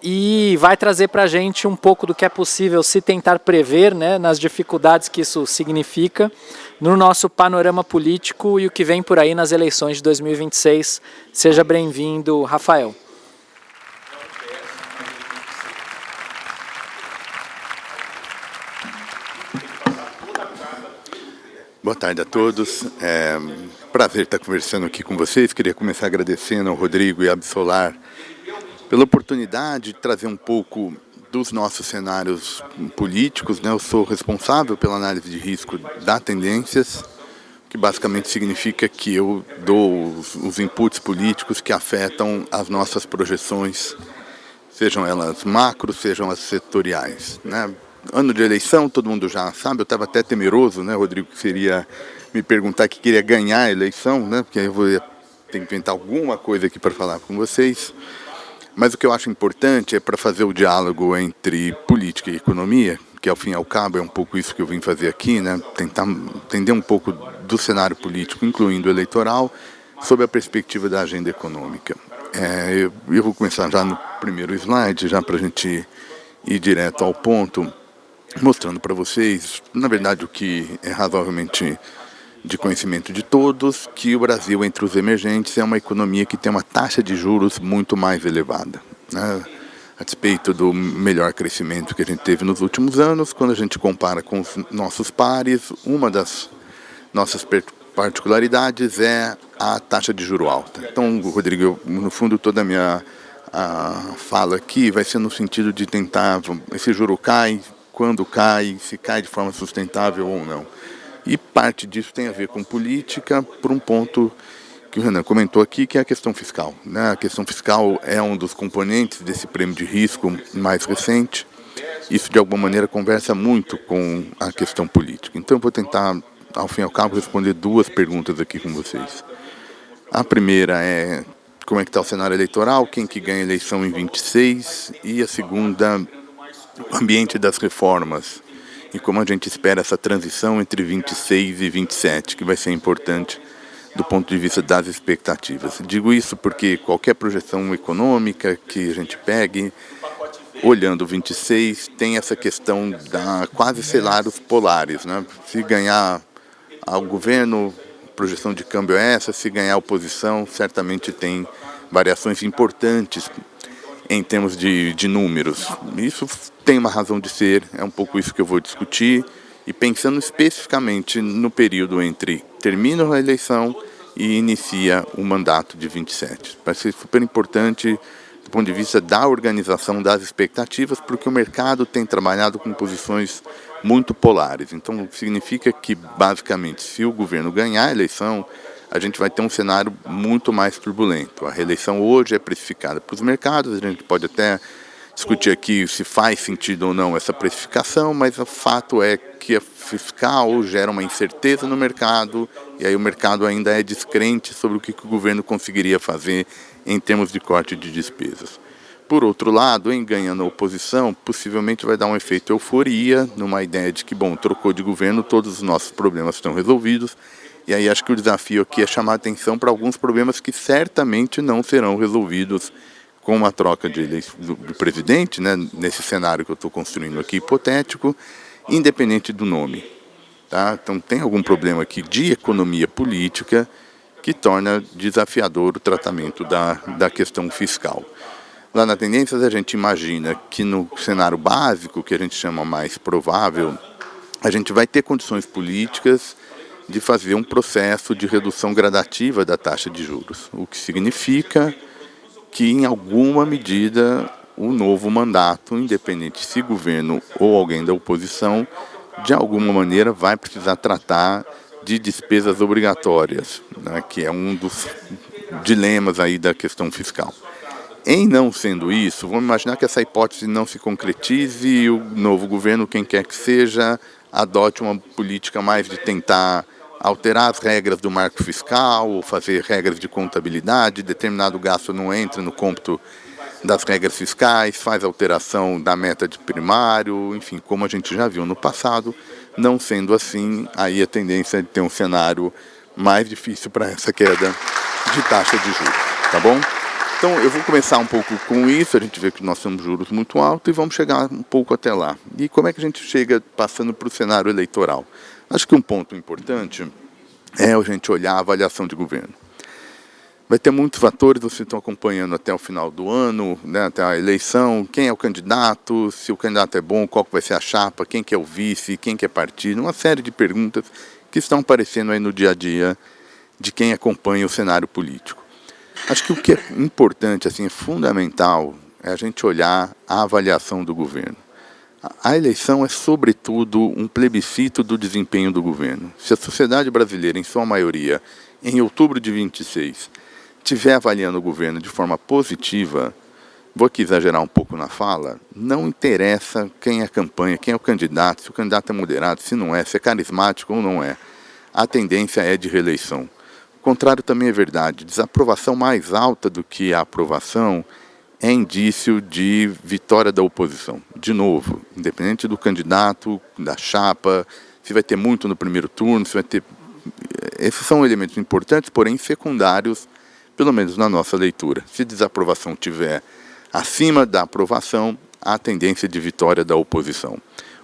e vai trazer para a gente um pouco do que é possível se tentar prever, né, nas dificuldades que isso significa no nosso panorama político e o que vem por aí nas eleições de 2026. Seja bem-vindo, Rafael. Boa tarde a todos. Prazer estar conversando aqui com vocês. Queria começar agradecendo ao Rodrigo e à Absolar pela oportunidade de trazer um pouco dos nossos cenários políticos, né? Eu sou responsável pela análise de risco da Tendências, que basicamente significa que eu dou os inputs políticos que afetam as nossas projeções, sejam elas macro, sejam as setoriais, né? Ano de eleição, todo mundo já sabe, eu estava até temeroso, né, Rodrigo, que seria me perguntar que queria ganhar a eleição, né, porque aí eu vou ter que inventar alguma coisa aqui para falar com vocês. Mas o que eu acho importante é para fazer o diálogo entre política e economia, que ao fim e ao cabo é um pouco isso que eu vim fazer aqui, né, tentar entender um pouco do cenário político, incluindo o eleitoral, sob a perspectiva da agenda econômica. Eu vou começar já no primeiro slide, já para a gente ir direto ao ponto, mostrando para vocês, na verdade, o que é razoavelmente de conhecimento de todos, que o Brasil, entre os emergentes, é uma economia que tem uma taxa de juros muito mais elevada, né? A despeito do melhor crescimento que a gente teve nos últimos anos, quando a gente compara com os nossos pares, uma das nossas particularidades é a taxa de juro alta. Então, Rodrigo, no fundo, toda a minha fala aqui vai ser no sentido de tentar, esse juro cai, quando cai, se cai de forma sustentável ou não. E parte disso tem a ver com política, por um ponto que o Renan comentou aqui, que é a questão fiscal, né? A questão fiscal é um dos componentes desse prêmio de risco mais recente. Isso, de alguma maneira, conversa muito com a questão política. Então, eu vou tentar, ao fim e ao cabo, responder 2 perguntas aqui com vocês. A primeira é como é que está o cenário eleitoral, quem que ganha a eleição em 26, e a segunda, o ambiente das reformas e como a gente espera essa transição entre 26 e 27, que vai ser importante do ponto de vista das expectativas. Digo isso porque qualquer projeção econômica que a gente pegue, olhando 26, tem essa questão da quase cenários polares, né? Se ganhar ao governo, projeção de câmbio é essa, se ganhar a oposição, certamente tem variações importantes em termos de números. Isso tem uma razão de ser, é um pouco isso que eu vou discutir, e pensando especificamente no período entre termina a eleição e inicia o mandato de 27. Vai ser super importante do ponto de vista da organização das expectativas, porque o mercado tem trabalhado com posições muito polares. Então, significa que, basicamente, se o governo ganhar a eleição, a gente vai ter um cenário muito mais turbulento. A reeleição hoje é precificada para os mercados, a gente pode até discutir aqui se faz sentido ou não essa precificação, mas o fato é que a fiscal gera uma incerteza no mercado, e aí o mercado ainda é descrente sobre o que o governo conseguiria fazer em termos de corte de despesas. Por outro lado, em ganhando a oposição, possivelmente vai dar um efeito euforia, numa ideia de que, bom, trocou de governo, todos os nossos problemas estão resolvidos, e aí acho que o desafio aqui é chamar atenção para alguns problemas que certamente não serão resolvidos com uma troca do presidente, né, nesse cenário que eu estou construindo aqui, hipotético, independente do nome. Tá? Então tem algum problema aqui de economia política que torna desafiador o tratamento da questão fiscal. Lá na Tendências a gente imagina que no cenário básico, que a gente chama mais provável, a gente vai ter condições políticas de fazer um processo de redução gradativa da taxa de juros, o que significa que, em alguma medida, o novo mandato, independente se governo ou alguém da oposição, de alguma maneira vai precisar tratar de despesas obrigatórias, né, que é um dos dilemas aí da questão fiscal. Em não sendo isso, vamos imaginar que essa hipótese não se concretize e o novo governo, quem quer que seja, adote uma política mais de tentar alterar as regras do marco fiscal, ou fazer regras de contabilidade, determinado gasto não entra no cômputo das regras fiscais, faz alteração da meta de primário, enfim, como a gente já viu no passado. Não sendo assim, aí a tendência é de ter um cenário mais difícil para essa queda de taxa de juros, tá bom? Então eu vou começar um pouco com isso, a gente vê que nós temos juros muito altos e vamos chegar um pouco até lá. E como é que a gente chega passando para o cenário eleitoral? Acho que um ponto importante é a gente olhar a avaliação de governo. Vai ter muitos fatores, vocês estão acompanhando até o final do ano, né, até a eleição, quem é o candidato, se o candidato é bom, qual que vai ser a chapa, quem que é o vice, quem que é partido, uma série de perguntas que estão aparecendo aí no dia a dia de quem acompanha o cenário político. Acho que o que é importante, assim, é fundamental, é a gente olhar a avaliação do governo. A eleição é, sobretudo, um plebiscito do desempenho do governo. Se a sociedade brasileira, em sua maioria, em outubro de 26, estiver avaliando o governo de forma positiva, vou aqui exagerar um pouco na fala, não interessa quem é a campanha, quem é o candidato, se o candidato é moderado, se não é, se é carismático ou não é. A tendência é de reeleição. O contrário também é verdade. Desaprovação mais alta do que a aprovação é indício de vitória da oposição. De novo, independente do candidato, da chapa, se vai ter muito no primeiro turno, se vai ter... Esses são elementos importantes, porém secundários, pelo menos na nossa leitura. Se desaprovação tiver acima da aprovação, há tendência de vitória da oposição.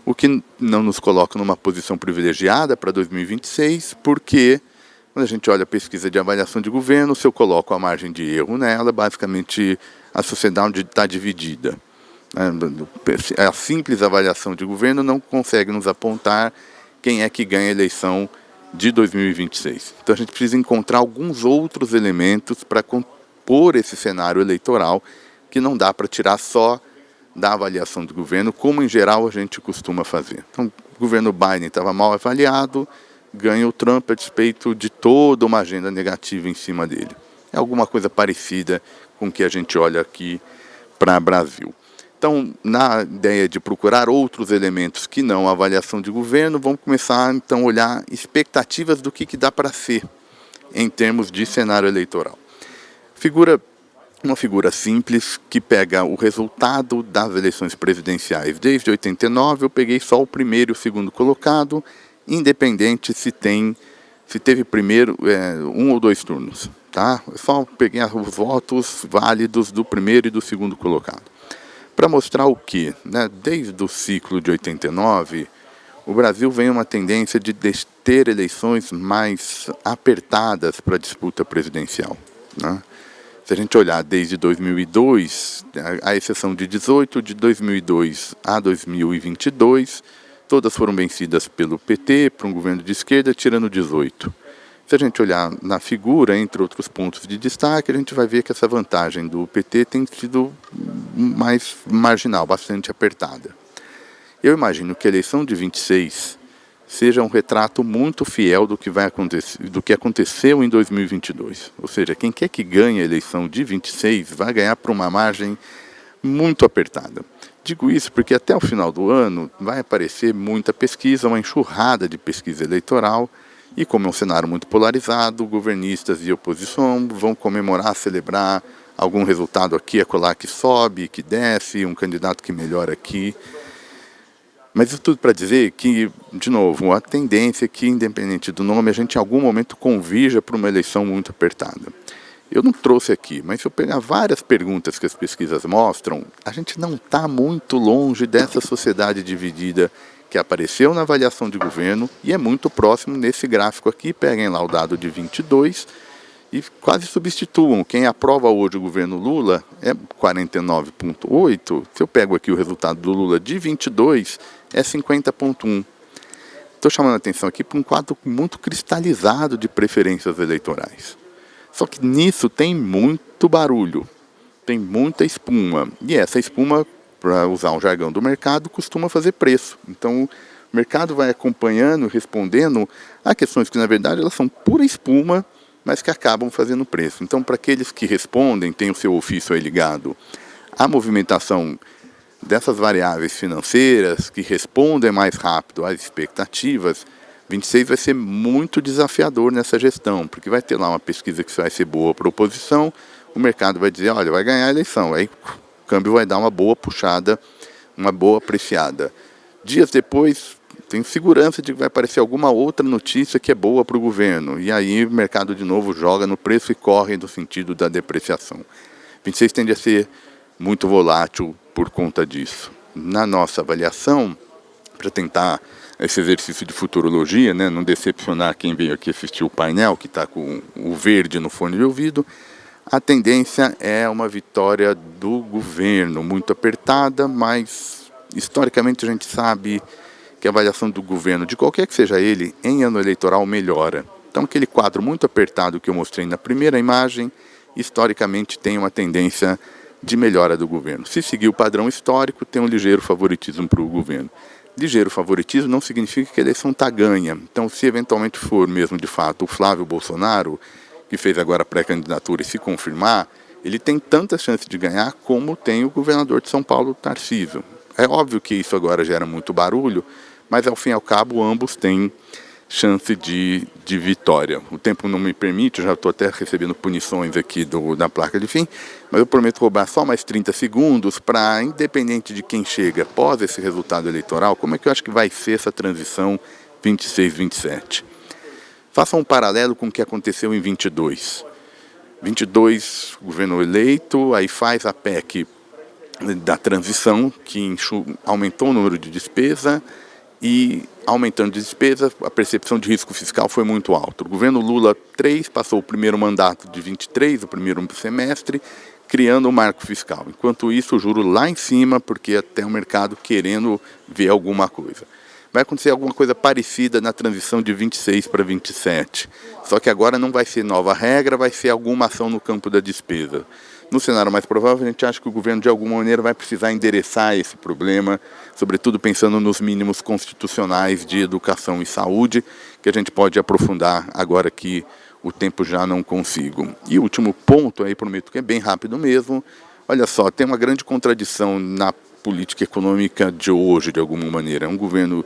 O que não nos coloca numa posição privilegiada para 2026, porque quando a gente olha a pesquisa de avaliação de governo, se eu coloco a margem de erro nela, basicamente a sociedade está dividida. A simples avaliação de governo não consegue nos apontar quem é que ganha a eleição de 2026. Então a gente precisa encontrar alguns outros elementos para compor esse cenário eleitoral que não dá para tirar só da avaliação do governo, como em geral a gente costuma fazer. Então o governo Biden estava mal avaliado, ganha o Trump a despeito de toda uma agenda negativa em cima dele. É alguma coisa parecida com o que a gente olha aqui para o Brasil. Então, na ideia de procurar outros elementos que não a avaliação de governo, vamos começar então a olhar expectativas do que dá para ser em termos de cenário eleitoral. Uma figura simples que pega o resultado das eleições presidenciais. Desde 89 eu peguei só o primeiro e o segundo colocado, independente se teve primeiro um ou dois turnos. Tá? Eu só peguei os votos válidos do primeiro e do segundo colocado. Para mostrar o que, né? Desde o ciclo de 89, o Brasil vem uma tendência de ter eleições mais apertadas para a disputa presidencial. Né? Se a gente olhar desde 2002, a exceção de 18, de 2002 a 2022, todas foram vencidas pelo PT, para um governo de esquerda, tirando 18. Se a gente olhar na figura, entre outros pontos de destaque, a gente vai ver que essa vantagem do PT tem sido mais marginal, bastante apertada. Eu imagino que a eleição de 26 seja um retrato muito fiel do que vai acontecer, do que aconteceu em 2022. Ou seja, quem quer que ganhe a eleição de 26 vai ganhar por uma margem muito apertada. Digo isso porque até o final do ano vai aparecer muita pesquisa, uma enxurrada de pesquisa eleitoral, e como é um cenário muito polarizado, governistas e oposição vão comemorar, celebrar algum resultado aqui, acolá que sobe, que desce, um candidato que melhora aqui. Mas isso tudo para dizer que, de novo, a tendência é que, independente do nome, a gente em algum momento convirja para uma eleição muito apertada. Eu não trouxe aqui, mas se eu pegar várias perguntas que as pesquisas mostram, a gente não está muito longe dessa sociedade dividida que apareceu na avaliação de governo e é muito próximo nesse gráfico aqui. Peguem lá o dado de 22 e quase substituam. Quem aprova hoje o governo Lula é 49,8. Se eu pego aqui o resultado do Lula de 22, é 50,1. Estou chamando a atenção aqui para um quadro muito cristalizado de preferências eleitorais. Só que nisso tem muito barulho, tem muita espuma. E essa espuma, para usar um jargão do mercado, costuma fazer preço. Então, o mercado vai acompanhando, respondendo a questões que, na verdade, elas são pura espuma, mas que acabam fazendo preço. Então, para aqueles que respondem, tem o seu ofício aí ligado à movimentação dessas variáveis financeiras, que respondem mais rápido às expectativas, 26 vai ser muito desafiador nessa gestão, porque vai ter lá uma pesquisa que vai ser boa para a oposição, o mercado vai dizer, olha, vai ganhar a eleição, aí o câmbio vai dar uma boa puxada, uma boa apreciada. Dias depois, tenho segurança de que vai aparecer alguma outra notícia que é boa para o governo, e aí o mercado de novo joga no preço e corre no sentido da depreciação. 26 tende a ser muito volátil por conta disso. Na nossa avaliação, para tentar esse exercício de futurologia, né, não decepcionar quem veio aqui assistir o painel, que está com o verde no fone de ouvido, a tendência é uma vitória do governo, muito apertada, mas historicamente a gente sabe que a avaliação do governo, de qualquer que seja ele, em ano eleitoral melhora. Então aquele quadro muito apertado que eu mostrei na primeira imagem, historicamente tem uma tendência de melhora do governo. Se seguir o padrão histórico, tem um ligeiro favoritismo para o governo. Ligeiro favoritismo não significa que a eleição está ganha. Então, se eventualmente for mesmo, de fato, o Flávio Bolsonaro, que fez agora a pré-candidatura e se confirmar, ele tem tanta chance de ganhar como tem o governador de São Paulo, Tarcísio. É óbvio que isso agora gera muito barulho, mas, ao fim e ao cabo, ambos têm chance de vitória. O tempo não me permite, eu já estou até recebendo punições aqui da placa de fim, mas eu prometo roubar só mais 30 segundos para, independente de quem chega após esse resultado eleitoral, como é que eu acho que vai ser essa transição 26-27. Faça um paralelo com o que aconteceu em 22. 22, governo eleito, aí faz a PEC da transição, que aumentou o número de despesa, e aumentando a despesa, a percepção de risco fiscal foi muito alta. O governo Lula 3 passou o primeiro mandato de 23, o primeiro semestre, criando um marco fiscal. Enquanto isso, o juro lá em cima, porque até o mercado querendo ver alguma coisa. Vai acontecer alguma coisa parecida na transição de 26 para 27. Só que agora não vai ser nova regra, vai ser alguma ação no campo da despesa. No cenário mais provável, a gente acha que o governo, de alguma maneira, vai precisar endereçar esse problema, sobretudo pensando nos mínimos constitucionais de educação e saúde, que a gente pode aprofundar agora que o tempo já não consigo. E o último ponto, aí prometo que é bem rápido mesmo, olha só, tem uma grande contradição na política econômica de hoje, de alguma maneira. É um governo,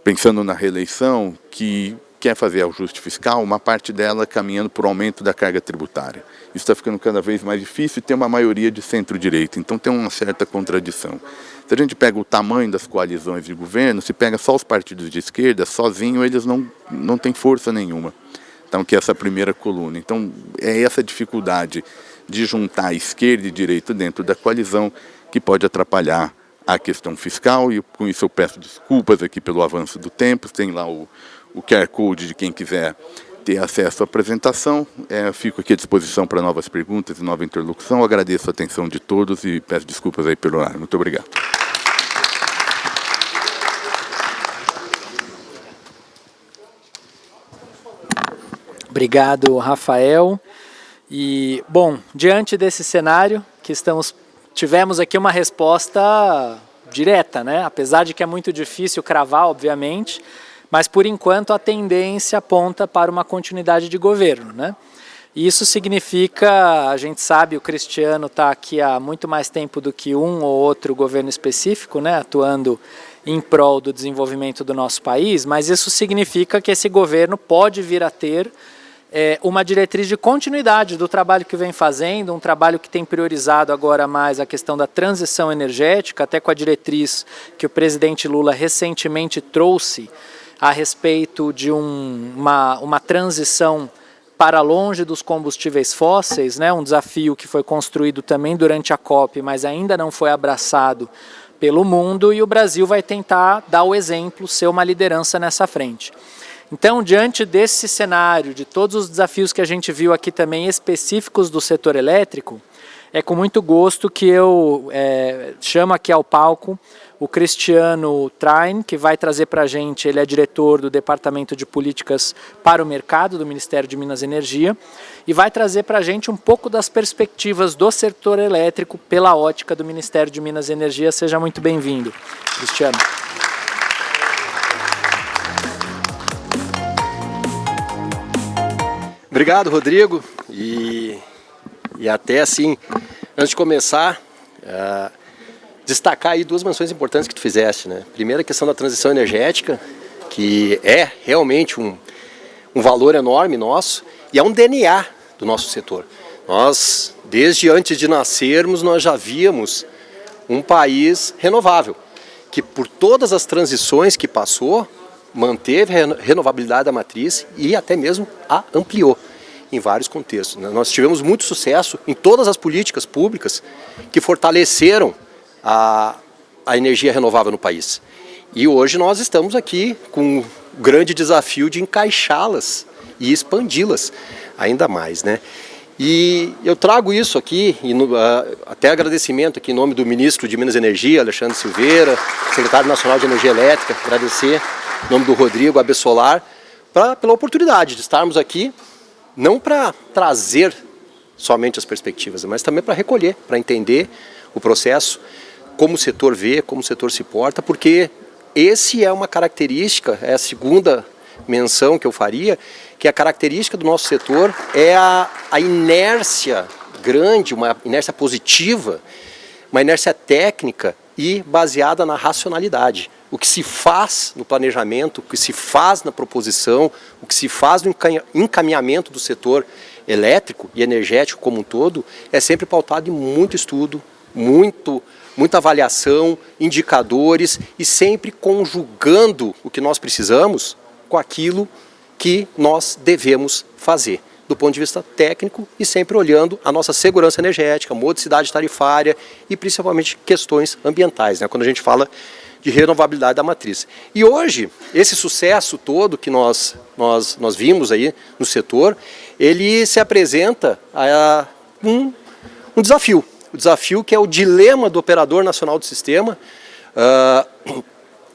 pensando na reeleição, que quer fazer ajuste fiscal, uma parte dela caminhando por aumento da carga tributária. Isso está ficando cada vez mais difícil e tem uma maioria de centro-direita, então tem uma certa contradição. Se a gente pega o tamanho das coalizões de governo, se pega só os partidos de esquerda, sozinho eles não têm força nenhuma. Então, que é essa primeira coluna. Então, é essa dificuldade de juntar esquerda e direita dentro da coalizão que pode atrapalhar a questão fiscal, e com isso eu peço desculpas aqui pelo avanço do tempo. Tem lá o QR Code de quem quiser ter acesso à apresentação. Fico aqui à disposição para novas perguntas e nova interlocução. Eu agradeço a atenção de todos e peço desculpas aí pelo horário. Muito obrigado. Obrigado, Rafael. E, bom, diante desse cenário que tivemos aqui uma resposta direta, né? Apesar de que é muito difícil cravar, obviamente, mas por enquanto a tendência aponta para uma continuidade de governo, né? E isso significa, a gente sabe, o Cristiano está aqui há muito mais tempo do que um ou outro governo específico, né? Atuando em prol do desenvolvimento do nosso país, mas isso significa que esse governo pode vir a ter uma diretriz de continuidade do trabalho que vem fazendo, um trabalho que tem priorizado agora mais a questão da transição energética, até com a diretriz que o presidente Lula recentemente trouxe a respeito de uma transição para longe dos combustíveis fósseis, né? Um desafio que foi construído também durante a COP, mas ainda não foi abraçado pelo mundo, e o Brasil vai tentar dar o exemplo, ser uma liderança nessa frente. Então, diante desse cenário, de todos os desafios que a gente viu aqui também específicos do setor elétrico, é com muito gosto que eu chamo aqui ao palco o Cristiano Train, que vai trazer para a gente, ele é diretor do Departamento de Políticas para o Mercado do Ministério de Minas e Energia, e vai trazer para a gente um pouco das perspectivas do setor elétrico pela ótica do Ministério de Minas e Energia. Seja muito bem-vindo, Cristiano. Obrigado, Rodrigo, e até assim, antes de começar, destacar aí duas menções importantes que tu fizeste, né? Primeiro, a questão da transição energética, que é realmente um valor enorme nosso, e é um DNA do nosso setor. Nós, desde antes de nascermos, nós já víamos um país renovável, que por todas as transições que passou, manteve a renovabilidade da matriz e até mesmo a ampliou em vários contextos. Nós tivemos muito sucesso em todas as políticas públicas que fortaleceram a energia renovável no país. E hoje nós estamos aqui com o grande desafio de encaixá-las e expandi-las ainda mais, né? E eu trago isso aqui, até agradecimento aqui em nome do ministro de Minas e Energia, Alexandre Silveira, secretário nacional de Energia Elétrica, agradecer em nome do Rodrigo Abessolar, pela oportunidade de estarmos aqui, não para trazer somente as perspectivas, mas também para recolher, para entender o processo, como o setor vê, como o setor se porta, porque esse é uma característica, é a segunda menção que eu faria, que a característica do nosso setor é a inércia grande, uma inércia positiva, uma inércia técnica e baseada na racionalidade. O que se faz no planejamento, o que se faz na proposição, o que se faz no encaminhamento do setor elétrico e energético como um todo, é sempre pautado em muito estudo, muita avaliação, indicadores e sempre conjugando o que nós precisamos com aquilo que nós devemos fazer, do ponto de vista técnico e sempre olhando a nossa segurança energética, modicidade tarifária e principalmente questões ambientais, né, quando a gente fala de renovabilidade da matriz. E hoje, esse sucesso todo que nós vimos aí no setor, ele se apresenta a um desafio. O desafio que é o dilema do operador nacional do sistema,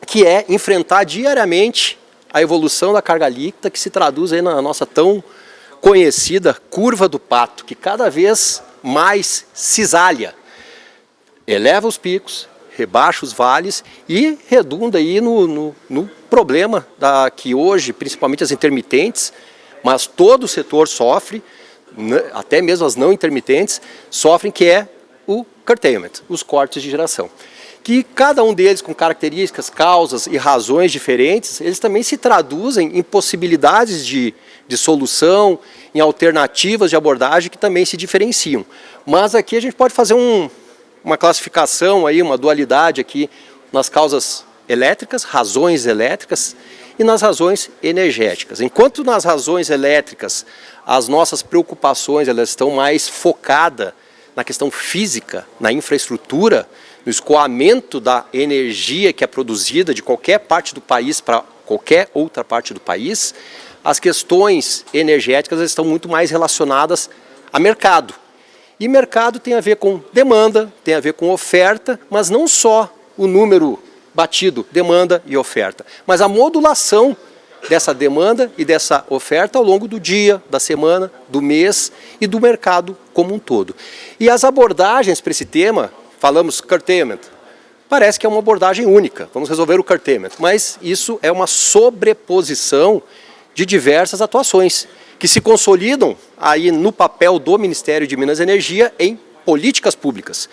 que é enfrentar diariamente a evolução da carga líquida, que se traduz aí na nossa tão conhecida curva do pato, que cada vez mais cisalha, eleva os picos, rebaixa os vales e redunda aí no problema que hoje, principalmente as intermitentes, mas todo o setor sofre, até mesmo as não intermitentes, sofrem, que é o curtailment, os cortes de geração. Que cada um deles com características, causas e razões diferentes, eles também se traduzem em possibilidades de solução, em alternativas de abordagem que também se diferenciam. Mas aqui a gente pode fazer uma classificação, aí, uma dualidade aqui nas causas elétricas, razões elétricas e nas razões energéticas. Enquanto nas razões elétricas as nossas preocupações elas estão mais focadas na questão física, na infraestrutura, no escoamento da energia que é produzida de qualquer parte do país para qualquer outra parte do país, as questões energéticas estão muito mais relacionadas a mercado. E mercado tem a ver com demanda, tem a ver com oferta, mas não só o número batido, demanda e oferta, mas a modulação dessa demanda e dessa oferta ao longo do dia, da semana, do mês e do mercado como um todo. E as abordagens para esse tema, falamos curtailment, parece que é uma abordagem única, vamos resolver o curtailment, mas isso é uma sobreposição de diversas atuações que se consolidam aí no papel do Ministério de Minas e Energia em políticas públicas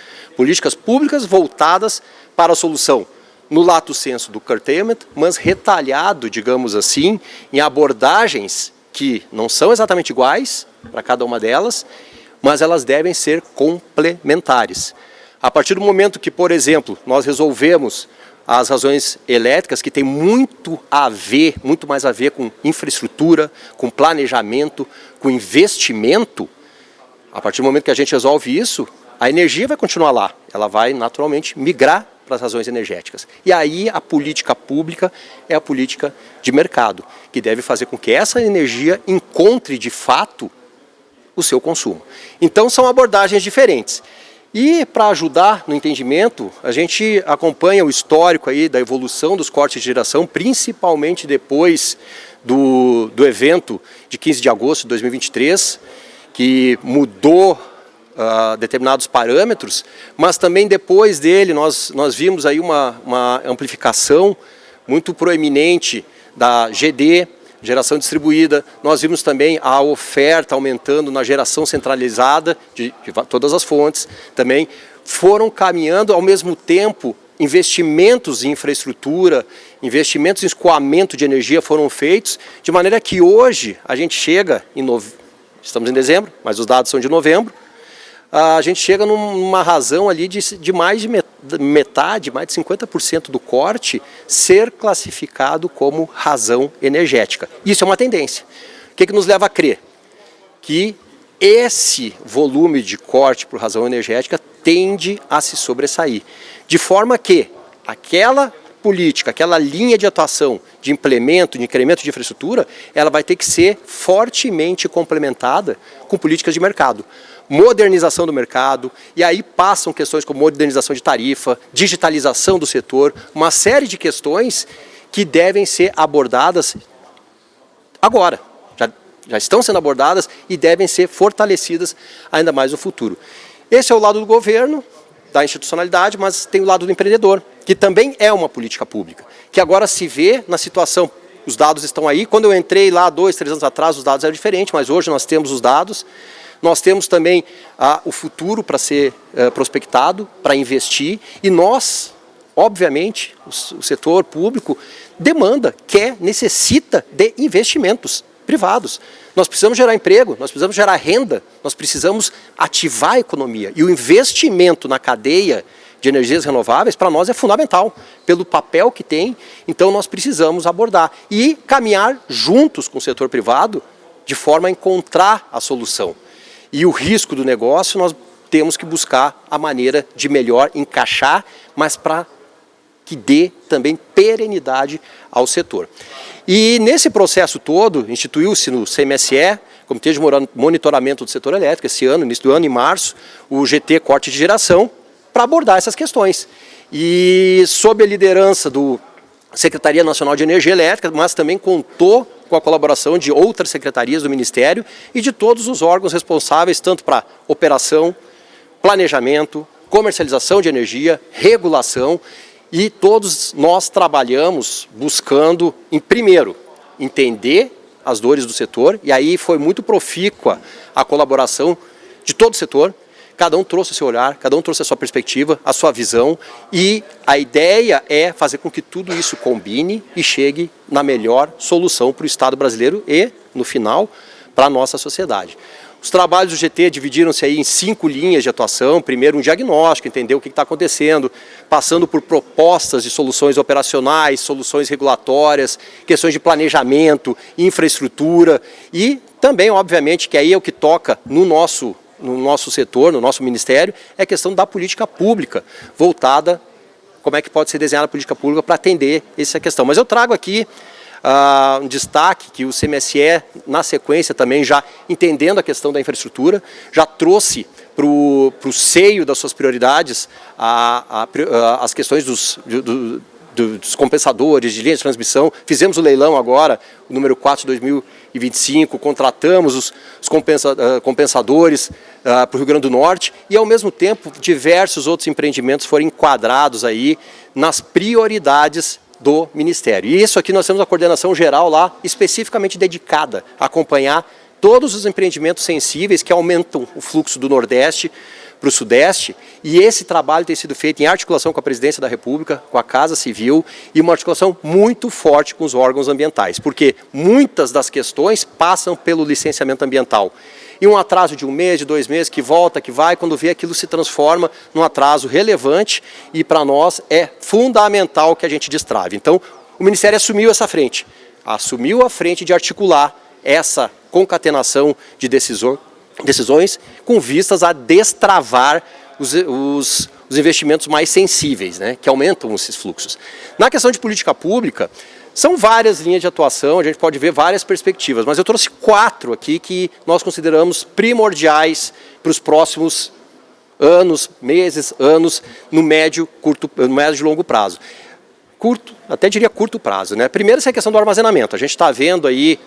voltadas para a solução no lato sensu do curtailment, mas retalhado, digamos assim, em abordagens que não são exatamente iguais para cada uma delas, mas elas devem ser complementares. A partir do momento que, por exemplo, nós resolvemos as razões elétricas, que tem muito mais a ver com infraestrutura, com planejamento, com investimento, a partir do momento que a gente resolve isso, a energia vai continuar lá, ela vai naturalmente migrar para as razões energéticas. E aí a política pública é a política de mercado, que deve fazer com que essa energia encontre de fato o seu consumo. Então são abordagens diferentes. E para ajudar no entendimento, a gente acompanha o histórico aí da evolução dos cortes de geração, principalmente depois do evento de 15 de agosto de 2023, que mudou determinados parâmetros, mas também depois dele nós vimos aí uma amplificação muito proeminente da GD, geração distribuída. Nós vimos também a oferta aumentando na geração centralizada de todas as fontes. Também foram caminhando ao mesmo tempo investimentos em infraestrutura, investimentos em escoamento de energia foram feitos, de maneira que hoje a gente chega, estamos em dezembro, mas os dados são de novembro, a gente chega numa razão ali de mais de metade, mais de 50% do corte ser classificado como razão energética. Isso é uma tendência. O que nos leva a crer? Que esse volume de corte por razão energética tende a se sobressair. De forma que aquela política, aquela linha de atuação de implemento, de incremento de infraestrutura, ela vai ter que ser fortemente complementada com políticas de mercado. Modernização do mercado, e aí passam questões como modernização de tarifa, digitalização do setor, uma série de questões que devem ser abordadas agora, já estão sendo abordadas e devem ser fortalecidas ainda mais no futuro. Esse é o lado do governo, da institucionalidade, mas tem o lado do empreendedor, que também é uma política pública, que agora se vê na situação, os dados estão aí, quando eu entrei lá 2, 3 anos atrás, os dados eram diferentes, mas hoje nós temos os dados. Nós temos também o futuro para ser prospectado, para investir, e nós, obviamente, o setor público demanda, quer, necessita de investimentos privados. Nós precisamos gerar emprego, nós precisamos gerar renda, nós precisamos ativar a economia. E o investimento na cadeia de energias renováveis, para nós, é fundamental, pelo papel que tem, então nós precisamos abordar. E caminhar juntos com o setor privado, de forma a encontrar a solução. E o risco do negócio, nós temos que buscar a maneira de melhor encaixar, mas para que dê também perenidade ao setor. E nesse processo todo, instituiu-se no CMSE, Comitê de Monitoramento do Setor Elétrico, esse ano, início do ano, em março, o GT Corte de Geração, para abordar essas questões. E sob a liderança do Secretaria Nacional de Energia Elétrica, mas também contou com a colaboração de outras secretarias do Ministério e de todos os órgãos responsáveis, tanto para operação, planejamento, comercialização de energia, regulação, e todos nós trabalhamos buscando, primeiro, entender as dores do setor, e aí foi muito profícua a colaboração de todo o setor. Cada um trouxe o seu olhar, cada um trouxe a sua perspectiva, a sua visão, e a ideia é fazer com que tudo isso combine e chegue na melhor solução para o Estado brasileiro e, no final, para a nossa sociedade. Os trabalhos do GT dividiram-se aí em 5 linhas de atuação. Primeiro, um diagnóstico, entender o que está acontecendo, passando por propostas de soluções operacionais, soluções regulatórias, questões de planejamento, infraestrutura, e também, obviamente, que aí é o que toca no nosso setor, no nosso ministério, é a questão da política pública, voltada, como é que pode ser desenhada a política pública para atender essa questão. Mas eu trago aqui um destaque que o CMSE, na sequência também, já entendendo a questão da infraestrutura, já trouxe para o seio das suas prioridades as questões dos compensadores, de linhas de transmissão. Fizemos o leilão agora, o número 4 de 2025, contratamos os compensadores para o Rio Grande do Norte e, ao mesmo tempo, diversos outros empreendimentos foram enquadrados aí nas prioridades do Ministério. E isso aqui nós temos a coordenação geral lá, especificamente dedicada a acompanhar todos os empreendimentos sensíveis que aumentam o fluxo do Nordeste para o Sudeste, e esse trabalho tem sido feito em articulação com a Presidência da República, com a Casa Civil, e uma articulação muito forte com os órgãos ambientais, porque muitas das questões passam pelo licenciamento ambiental. E um atraso de 1 mês, de 2 meses, que volta, que vai, quando vê aquilo se transforma num atraso relevante, e para nós é fundamental que a gente destrave. Então, o Ministério assumiu essa frente, assumiu a frente de articular essa concatenação de decisões com vistas a destravar os investimentos mais sensíveis, né, que aumentam esses fluxos. Na questão de política pública, são várias linhas de atuação, a gente pode ver várias perspectivas, mas eu trouxe 4 aqui que nós consideramos primordiais para os próximos anos, meses, anos, no médio e longo prazo. Até diria curto prazo, né? Primeiro, essa é a questão do armazenamento. A gente está vendo aí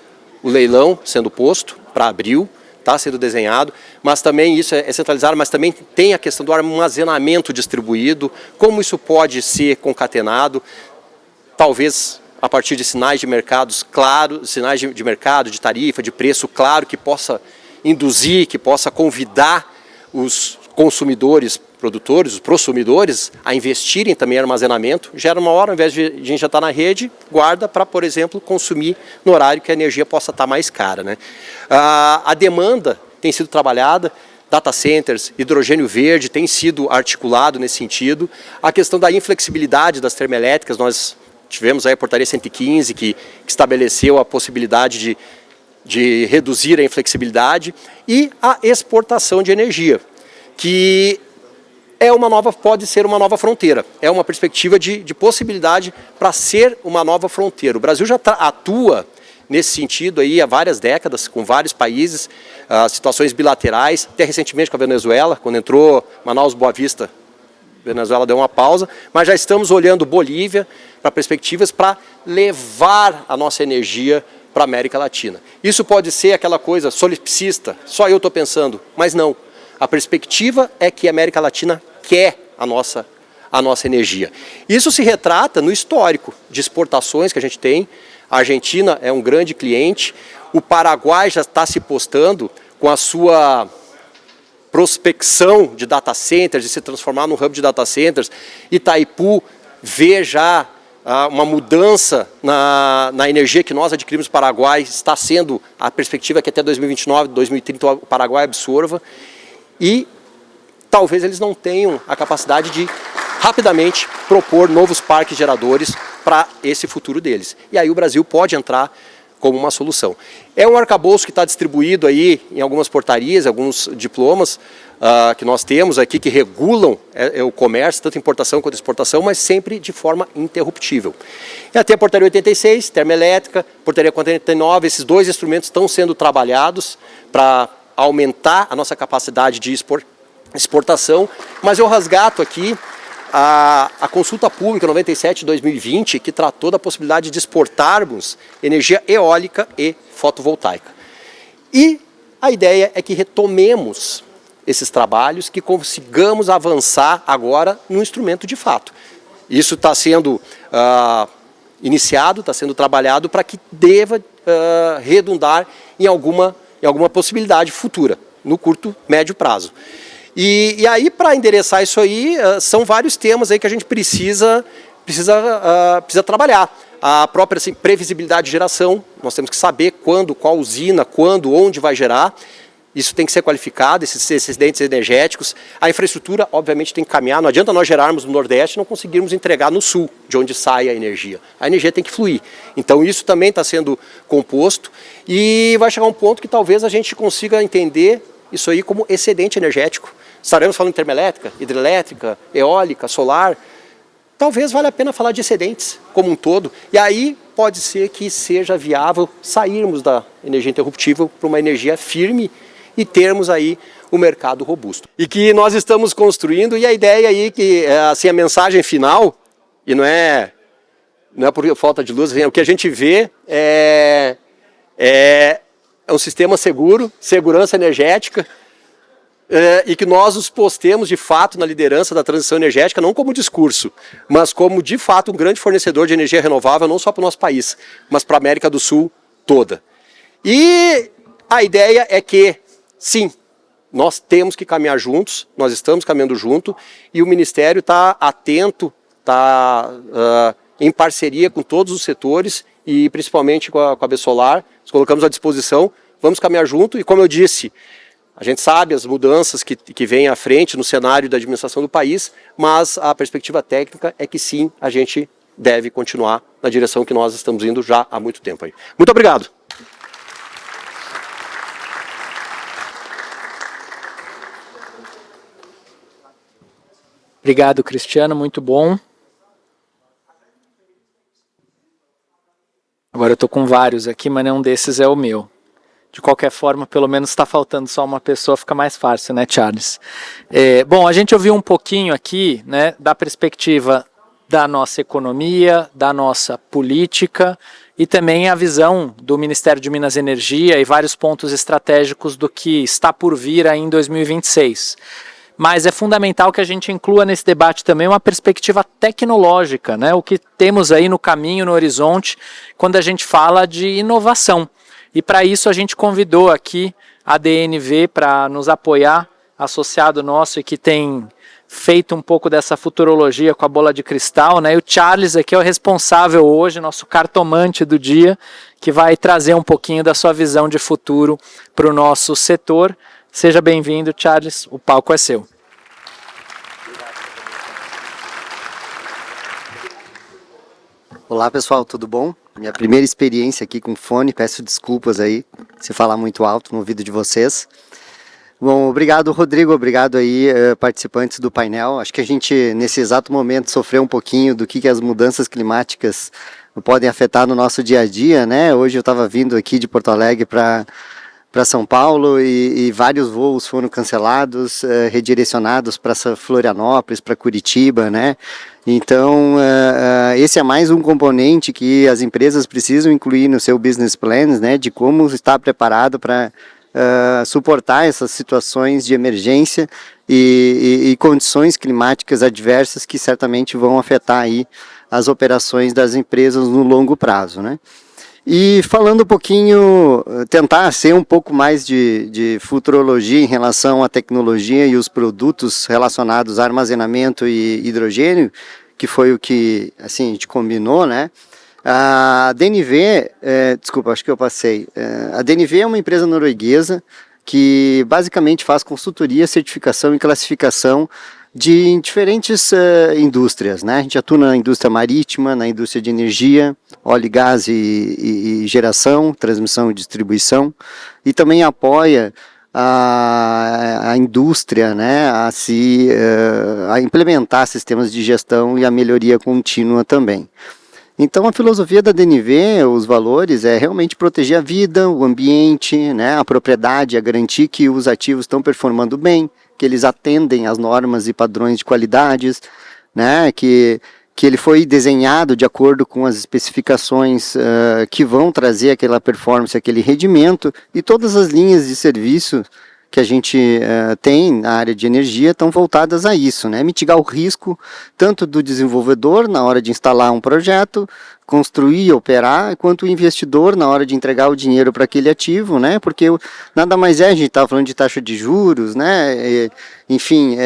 o leilão sendo posto para abril, está sendo desenhado, mas também isso é centralizado, mas também tem a questão do armazenamento distribuído, como isso pode ser concatenado, talvez a partir de sinais de mercados claros, sinais de mercado, de tarifa, de preço claro, que possa induzir, que possa convidar os consumidores, produtores, os prosumidores a investirem também em armazenamento. Gera uma hora, ao invés de a gente já estar na rede, guarda para, por exemplo, consumir no horário que a energia possa estar mais cara, né? A demanda tem sido trabalhada, data centers, hidrogênio verde tem sido articulado nesse sentido. A questão da inflexibilidade das termoelétricas, nós tivemos aí a portaria 115 que estabeleceu a possibilidade de reduzir a inflexibilidade, e a exportação de energia, que pode ser uma nova fronteira, é uma perspectiva de possibilidade para ser uma nova fronteira. O Brasil já atua nesse sentido aí há várias décadas, com vários países, situações bilaterais, até recentemente com a Venezuela, quando entrou Manaus-Boa Vista, a Venezuela deu uma pausa, mas já estamos olhando Bolívia para perspectivas para levar a nossa energia para a América Latina. Isso pode ser aquela coisa solipsista, só eu estou pensando, mas não. A perspectiva é que a América Latina quer a nossa energia. Isso se retrata no histórico de exportações que a gente tem. A Argentina é um grande cliente, o Paraguai já está se postando com a sua prospecção de data centers, de se transformar num hub de data centers. Itaipu vê já uma mudança na energia que nós adquirimos no Paraguai, está sendo a perspectiva que até 2029, 2030 o Paraguai absorva, e talvez eles não tenham a capacidade de rapidamente propor novos parques geradores para esse futuro deles. E aí o Brasil pode entrar como uma solução. É um arcabouço que está distribuído aí em algumas portarias, alguns diplomas que nós temos aqui que regulam o comércio, tanto importação quanto exportação, mas sempre de forma interruptível. E até a portaria 86, termoelétrica, portaria 49, esses 2 instrumentos estão sendo trabalhados para aumentar a nossa capacidade de exportação, mas eu resgato aqui a consulta pública 97 de 2020, que tratou da possibilidade de exportarmos energia eólica e fotovoltaica. E a ideia é que retomemos esses trabalhos, que consigamos avançar agora no instrumento de fato. Isso está sendo iniciado, está sendo trabalhado para que deva redundar em alguma possibilidade futura, no curto, médio prazo. E aí, para endereçar isso aí, são vários temas aí que a gente precisa trabalhar. A própria previsibilidade de geração, nós temos que saber quando, qual usina, quando, onde vai gerar. Isso tem que ser qualificado, esses excedentes energéticos. A infraestrutura, obviamente, tem que caminhar. Não adianta nós gerarmos no Nordeste e não conseguirmos entregar no Sul, de onde sai a energia. A energia tem que fluir. Então, isso também está sendo composto. E vai chegar um ponto que talvez a gente consiga entender isso aí como excedente energético. Estaremos falando de termoelétrica, hidrelétrica, eólica, solar. Talvez valha a pena falar de excedentes como um todo. E aí pode ser que seja viável sairmos da energia interruptível para uma energia firme e termos aí o mercado robusto. E que nós estamos construindo, e a ideia aí que, assim, a mensagem final, e não é não é por falta de luz, o que a gente vê é um sistema seguro, segurança energética, e que nós nos postemos de fato na liderança da transição energética, não como discurso, mas como de fato um grande fornecedor de energia renovável, não só para o nosso país, mas para a América do Sul toda. E a ideia é que, sim, nós temos que caminhar juntos, nós estamos caminhando junto, e o Ministério está atento, está em parceria com todos os setores, e principalmente com a Absolar, nos colocamos à disposição, vamos caminhar junto, e como eu disse, a gente sabe as mudanças que vêm à frente no cenário da administração do país, mas a perspectiva técnica é que sim, a gente deve continuar na direção que nós estamos indo já há muito tempo aí. Muito obrigado. Obrigado, Cristiano, muito bom. Agora eu estou com vários aqui, mas nenhum desses é o meu. De qualquer forma, pelo menos está faltando só uma pessoa, fica mais fácil, né, Charles? Bom, a gente ouviu um pouquinho aqui, né, da perspectiva da nossa economia, da nossa política e também a visão do Ministério de Minas e Energia e vários pontos estratégicos do que está por vir aí em 2026. Mas é fundamental que a gente inclua nesse debate também uma perspectiva tecnológica, né, o que temos aí no caminho, no horizonte, quando a gente fala de inovação. E para isso a gente convidou aqui a DNV para nos apoiar, associado nosso e que tem feito um pouco dessa futurologia com a bola de cristal, né? E o Charles aqui é o responsável hoje, nosso cartomante do dia, que vai trazer um pouquinho da sua visão de futuro para o nosso setor. Seja bem-vindo, Charles, o palco é seu. Olá pessoal, tudo bom? Minha primeira experiência aqui com fone, peço desculpas aí se falar muito alto no ouvido de vocês. Bom, obrigado Rodrigo, obrigado aí participantes do painel. Acho que a gente nesse exato momento sofreu um pouquinho do que as mudanças climáticas podem afetar no nosso dia a dia, né? Hoje eu estava vindo aqui de Porto Alegre para São Paulo e vários voos foram cancelados, redirecionados para Florianópolis, para Curitiba, né? Então, esse é mais um componente que as empresas precisam incluir no seu business plans, né? De como estar preparado para suportar essas situações de emergência e condições climáticas adversas que certamente vão afetar aí as operações das empresas no longo prazo, né? E falando um pouquinho, tentar ser um pouco mais de futurologia em relação à tecnologia e os produtos relacionados a armazenamento e hidrogênio, que foi o que assim, a gente combinou, né? A DNV, desculpa, acho que eu passei. A DNV é uma empresa norueguesa que basicamente faz consultoria, certificação e classificação de diferentes indústrias, né? A gente atua na indústria marítima, na indústria de energia, óleo e gás e geração, transmissão e distribuição, e também apoia a indústria, né, a implementar sistemas de gestão e a melhoria contínua também. Então a filosofia da DNV, os valores, é realmente proteger a vida, o ambiente, né, a propriedade, a garantir que os ativos estão performando bem, que eles atendem às normas e padrões de qualidades, né, que ele foi desenhado de acordo com as especificações que vão trazer aquela performance, aquele rendimento, e todas as linhas de serviço que a gente tem na área de energia estão voltadas a isso, né? Mitigar o risco tanto do desenvolvedor na hora de instalar um projeto, construir, operar, quanto o investidor na hora de entregar o dinheiro para aquele ativo, né? Porque nada mais a gente estava falando de taxa de juros, né? Enfim,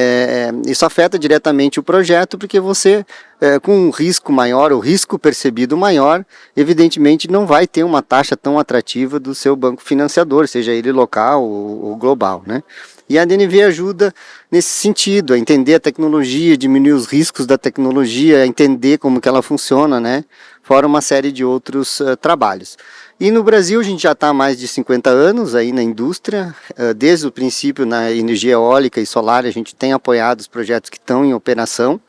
isso afeta diretamente o projeto, porque você, com um risco maior, o risco percebido maior, evidentemente não vai ter uma taxa tão atrativa do seu banco financiador, seja ele local ou global, né? E a DNV ajuda nesse sentido, a entender a tecnologia, diminuir os riscos da tecnologia, a entender como que ela funciona, né? Fora uma série de outros trabalhos. E no Brasil a gente já está há mais de 50 anos aí na indústria, desde o princípio na energia eólica e solar a gente tem apoiado os projetos que estão em operação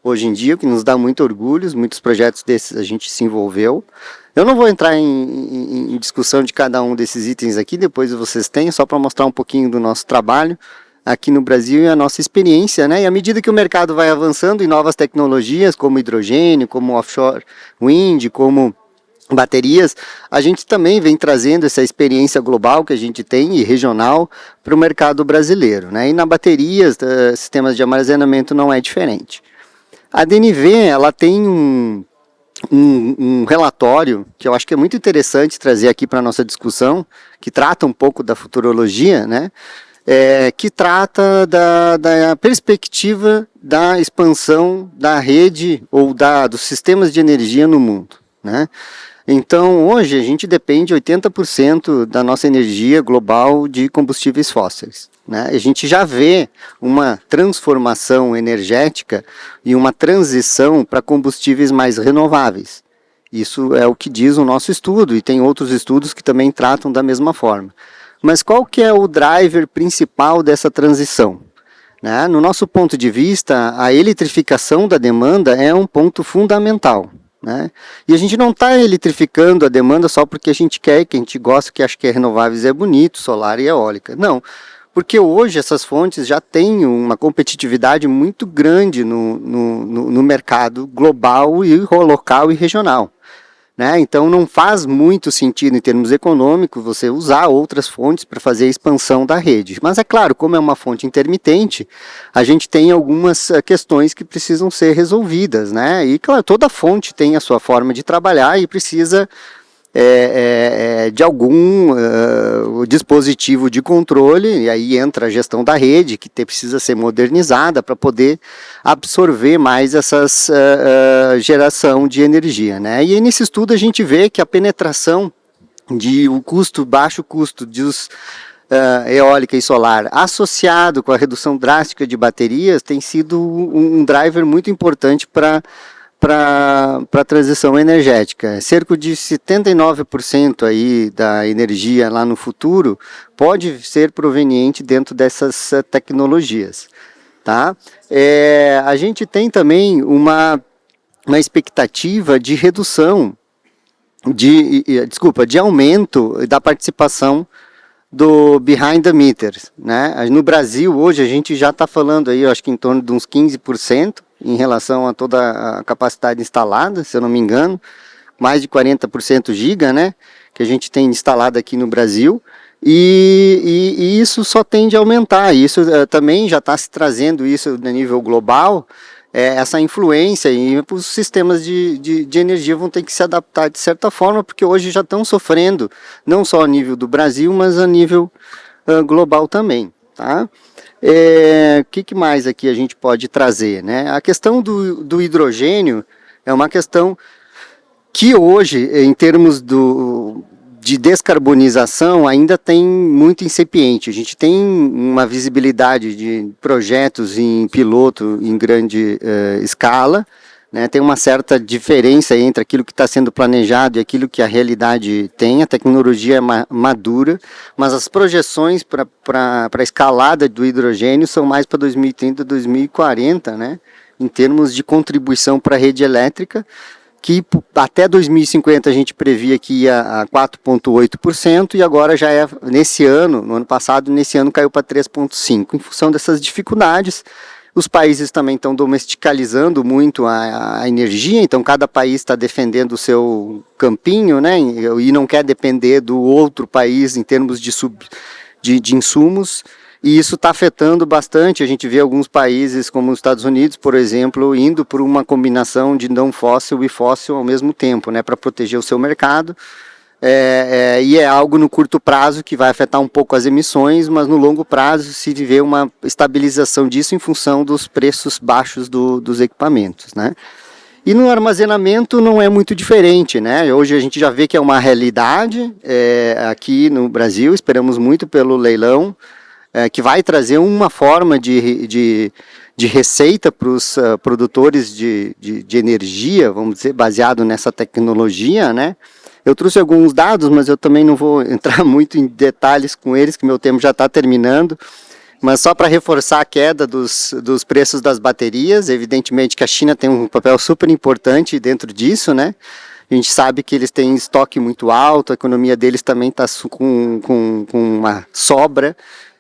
hoje em dia, o que nos dá muito orgulho, muitos projetos desses a gente se envolveu. Eu não vou entrar em discussão de cada um desses itens aqui, depois vocês têm, só para mostrar um pouquinho do nosso trabalho. aqui no Brasil e a nossa experiência, né? E à medida que o mercado vai avançando em novas tecnologias, como hidrogênio, como offshore wind, como baterias, a gente também vem trazendo essa experiência global que a gente tem e regional para o mercado brasileiro, né? E na baterias, sistemas de armazenamento não é diferente. A DNV, ela tem um relatório que eu acho que é muito interessante trazer aqui para a nossa discussão, que trata um pouco da futurologia, né? Que trata da perspectiva da expansão da rede ou dos sistemas de energia no mundo, né? Então, hoje, a gente depende 80% da nossa energia global de combustíveis fósseis, né? A gente já vê uma transformação energética e uma transição para combustíveis mais renováveis. Isso é o que diz o nosso estudo, e tem outros estudos que também tratam da mesma forma. Mas qual que é o driver principal dessa transição? Né? No nosso ponto de vista, a eletrificação da demanda é um ponto fundamental. Né? E a gente não está eletrificando a demanda só porque a gente quer, que a gente gosta, que acha que renováveis é bonito, solar e eólica. Não, porque hoje essas fontes já têm uma competitividade muito grande no mercado global e local e regional. Né? Então não faz muito sentido em termos econômicos você usar outras fontes para fazer a expansão da rede. Mas é claro, como é uma fonte intermitente, a gente tem algumas questões que precisam ser resolvidas, né? E claro, toda fonte tem a sua forma de trabalhar e precisa de algum dispositivo de controle, e aí entra a gestão da rede, que precisa ser modernizada para poder absorver mais essas geração de energia, né? E aí, nesse estudo a gente vê que a penetração de baixo custo de eólica e solar associado com a redução drástica de baterias tem sido um driver muito importante para a transição energética. Cerca de 79% aí da energia lá no futuro pode ser proveniente dentro dessas tecnologias. Tá? A gente tem também uma expectativa de redução, de aumento da participação do behind the meters, né? No Brasil hoje a gente já está falando aí, eu acho que em torno de uns 15% em relação a toda a capacidade instalada, se eu não me engano, mais de 40% giga, né? Que a gente tem instalado aqui no Brasil, e isso só tende a aumentar. Isso também já está se trazendo isso no nível global, essa influência, e os sistemas de energia vão ter que se adaptar de certa forma, porque hoje já estão sofrendo, não só a nível do Brasil, mas a nível global também. Tá? Que mais aqui a gente pode trazer? Né? A questão do hidrogênio é uma questão que hoje, em termos de descarbonização, ainda tem muito incipiente. A gente tem uma visibilidade de projetos em piloto em grande escala, né? Tem uma certa diferença entre aquilo que está sendo planejado e aquilo que a realidade tem. A tecnologia é madura, mas as projeções para a escalada do hidrogênio são mais para 2030, 2040, né? Em termos de contribuição para a rede elétrica, que até 2050 a gente previa que ia a 4,8%, e agora já nesse ano, no ano passado, nesse ano caiu para 3,5%. Em função dessas dificuldades, os países também estão domesticalizando muito a energia, então cada país está defendendo o seu campinho, né, e não quer depender do outro país em termos de insumos. E isso está afetando bastante. A gente vê alguns países, como os Estados Unidos, por exemplo, indo por uma combinação de não fóssil e fóssil ao mesmo tempo, né, para proteger o seu mercado. E é algo no curto prazo que vai afetar um pouco as emissões, mas no longo prazo se vê uma estabilização disso em função dos preços baixos dos equipamentos, né. E no armazenamento não é muito diferente, né? Hoje a gente já vê que é uma realidade aqui no Brasil. Esperamos muito pelo leilão, que vai trazer uma forma de receita para os produtores de energia, vamos dizer, baseado nessa tecnologia, né? Eu trouxe alguns dados, mas eu também não vou entrar muito em detalhes com eles, que meu tempo já está terminando, mas só para reforçar a queda dos preços das baterias. Evidentemente que a China tem um papel super importante dentro disso, né? A gente sabe que eles têm estoque muito alto, a economia deles também está com uma sobra,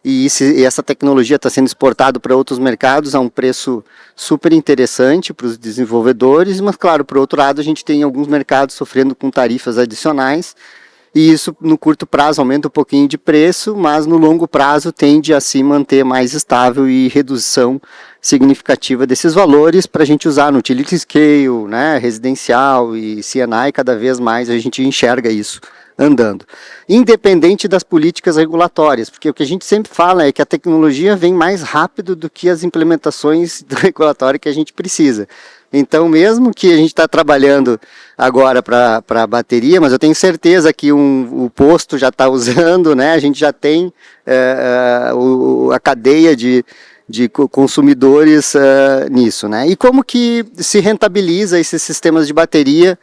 e essa tecnologia está sendo exportada para outros mercados a um preço super interessante para os desenvolvedores, mas claro, por outro lado a gente tem alguns mercados sofrendo com tarifas adicionais, e isso no curto prazo aumenta um pouquinho de preço, mas no longo prazo tende a se manter mais estável e redução significativa desses valores para a gente usar no utility scale, né, residencial e C&I, cada vez mais a gente enxerga isso andando. Independente das políticas regulatórias, porque o que a gente sempre fala é que a tecnologia vem mais rápido do que as implementações do regulatório que a gente precisa. Então, mesmo que a gente está trabalhando agora para bateria, mas eu tenho certeza que o posto já está usando, né? A gente já tem a cadeia de consumidores nisso, né? E como que se rentabiliza esses sistemas de bateria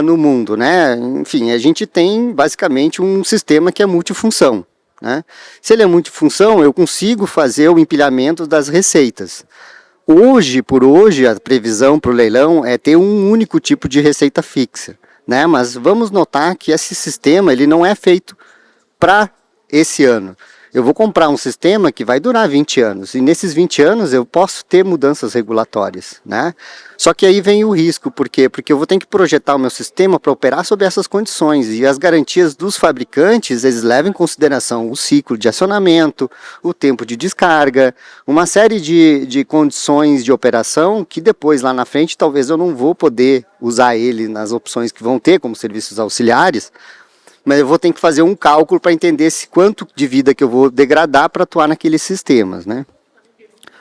no mundo, né? Enfim, a gente tem basicamente um sistema que é multifunção, né? Se ele é multifunção, eu consigo fazer o empilhamento das receitas. Hoje, por hoje, a previsão para o leilão é ter um único tipo de receita fixa, né? Mas vamos notar que esse sistema ele não é feito para esse ano. Eu vou comprar um sistema que vai durar 20 anos, e nesses 20 anos eu posso ter mudanças regulatórias, né? Só que aí vem o risco, por quê? Porque eu vou ter que projetar o meu sistema para operar sob essas condições, e as garantias dos fabricantes, eles levam em consideração o ciclo de acionamento, o tempo de descarga, uma série de condições de operação que depois, lá na frente, talvez eu não vou poder usar ele nas opções que vão ter, como serviços auxiliares, mas eu vou ter que fazer um cálculo para entender quanto de vida que eu vou degradar para atuar naqueles sistemas, né?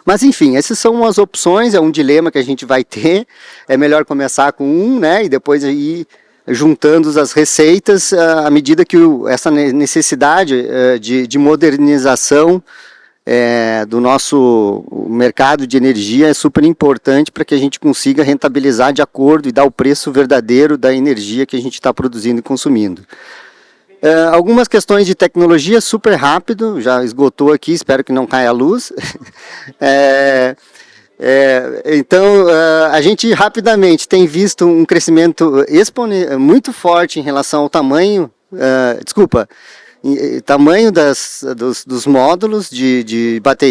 Mas enfim, essas são as opções, é um dilema que a gente vai ter, é melhor começar com um, né, e depois ir juntando as receitas à medida que essa necessidade de modernização do nosso mercado de energia é super importante para que a gente consiga rentabilizar de acordo e dar o preço verdadeiro da energia que a gente está produzindo e consumindo. Algumas questões de tecnologia super rápido, já esgotou aqui, espero que não caia a luz. Então, a gente rapidamente tem visto um crescimento muito forte em relação ao tamanho, tamanho dos módulos de bateria.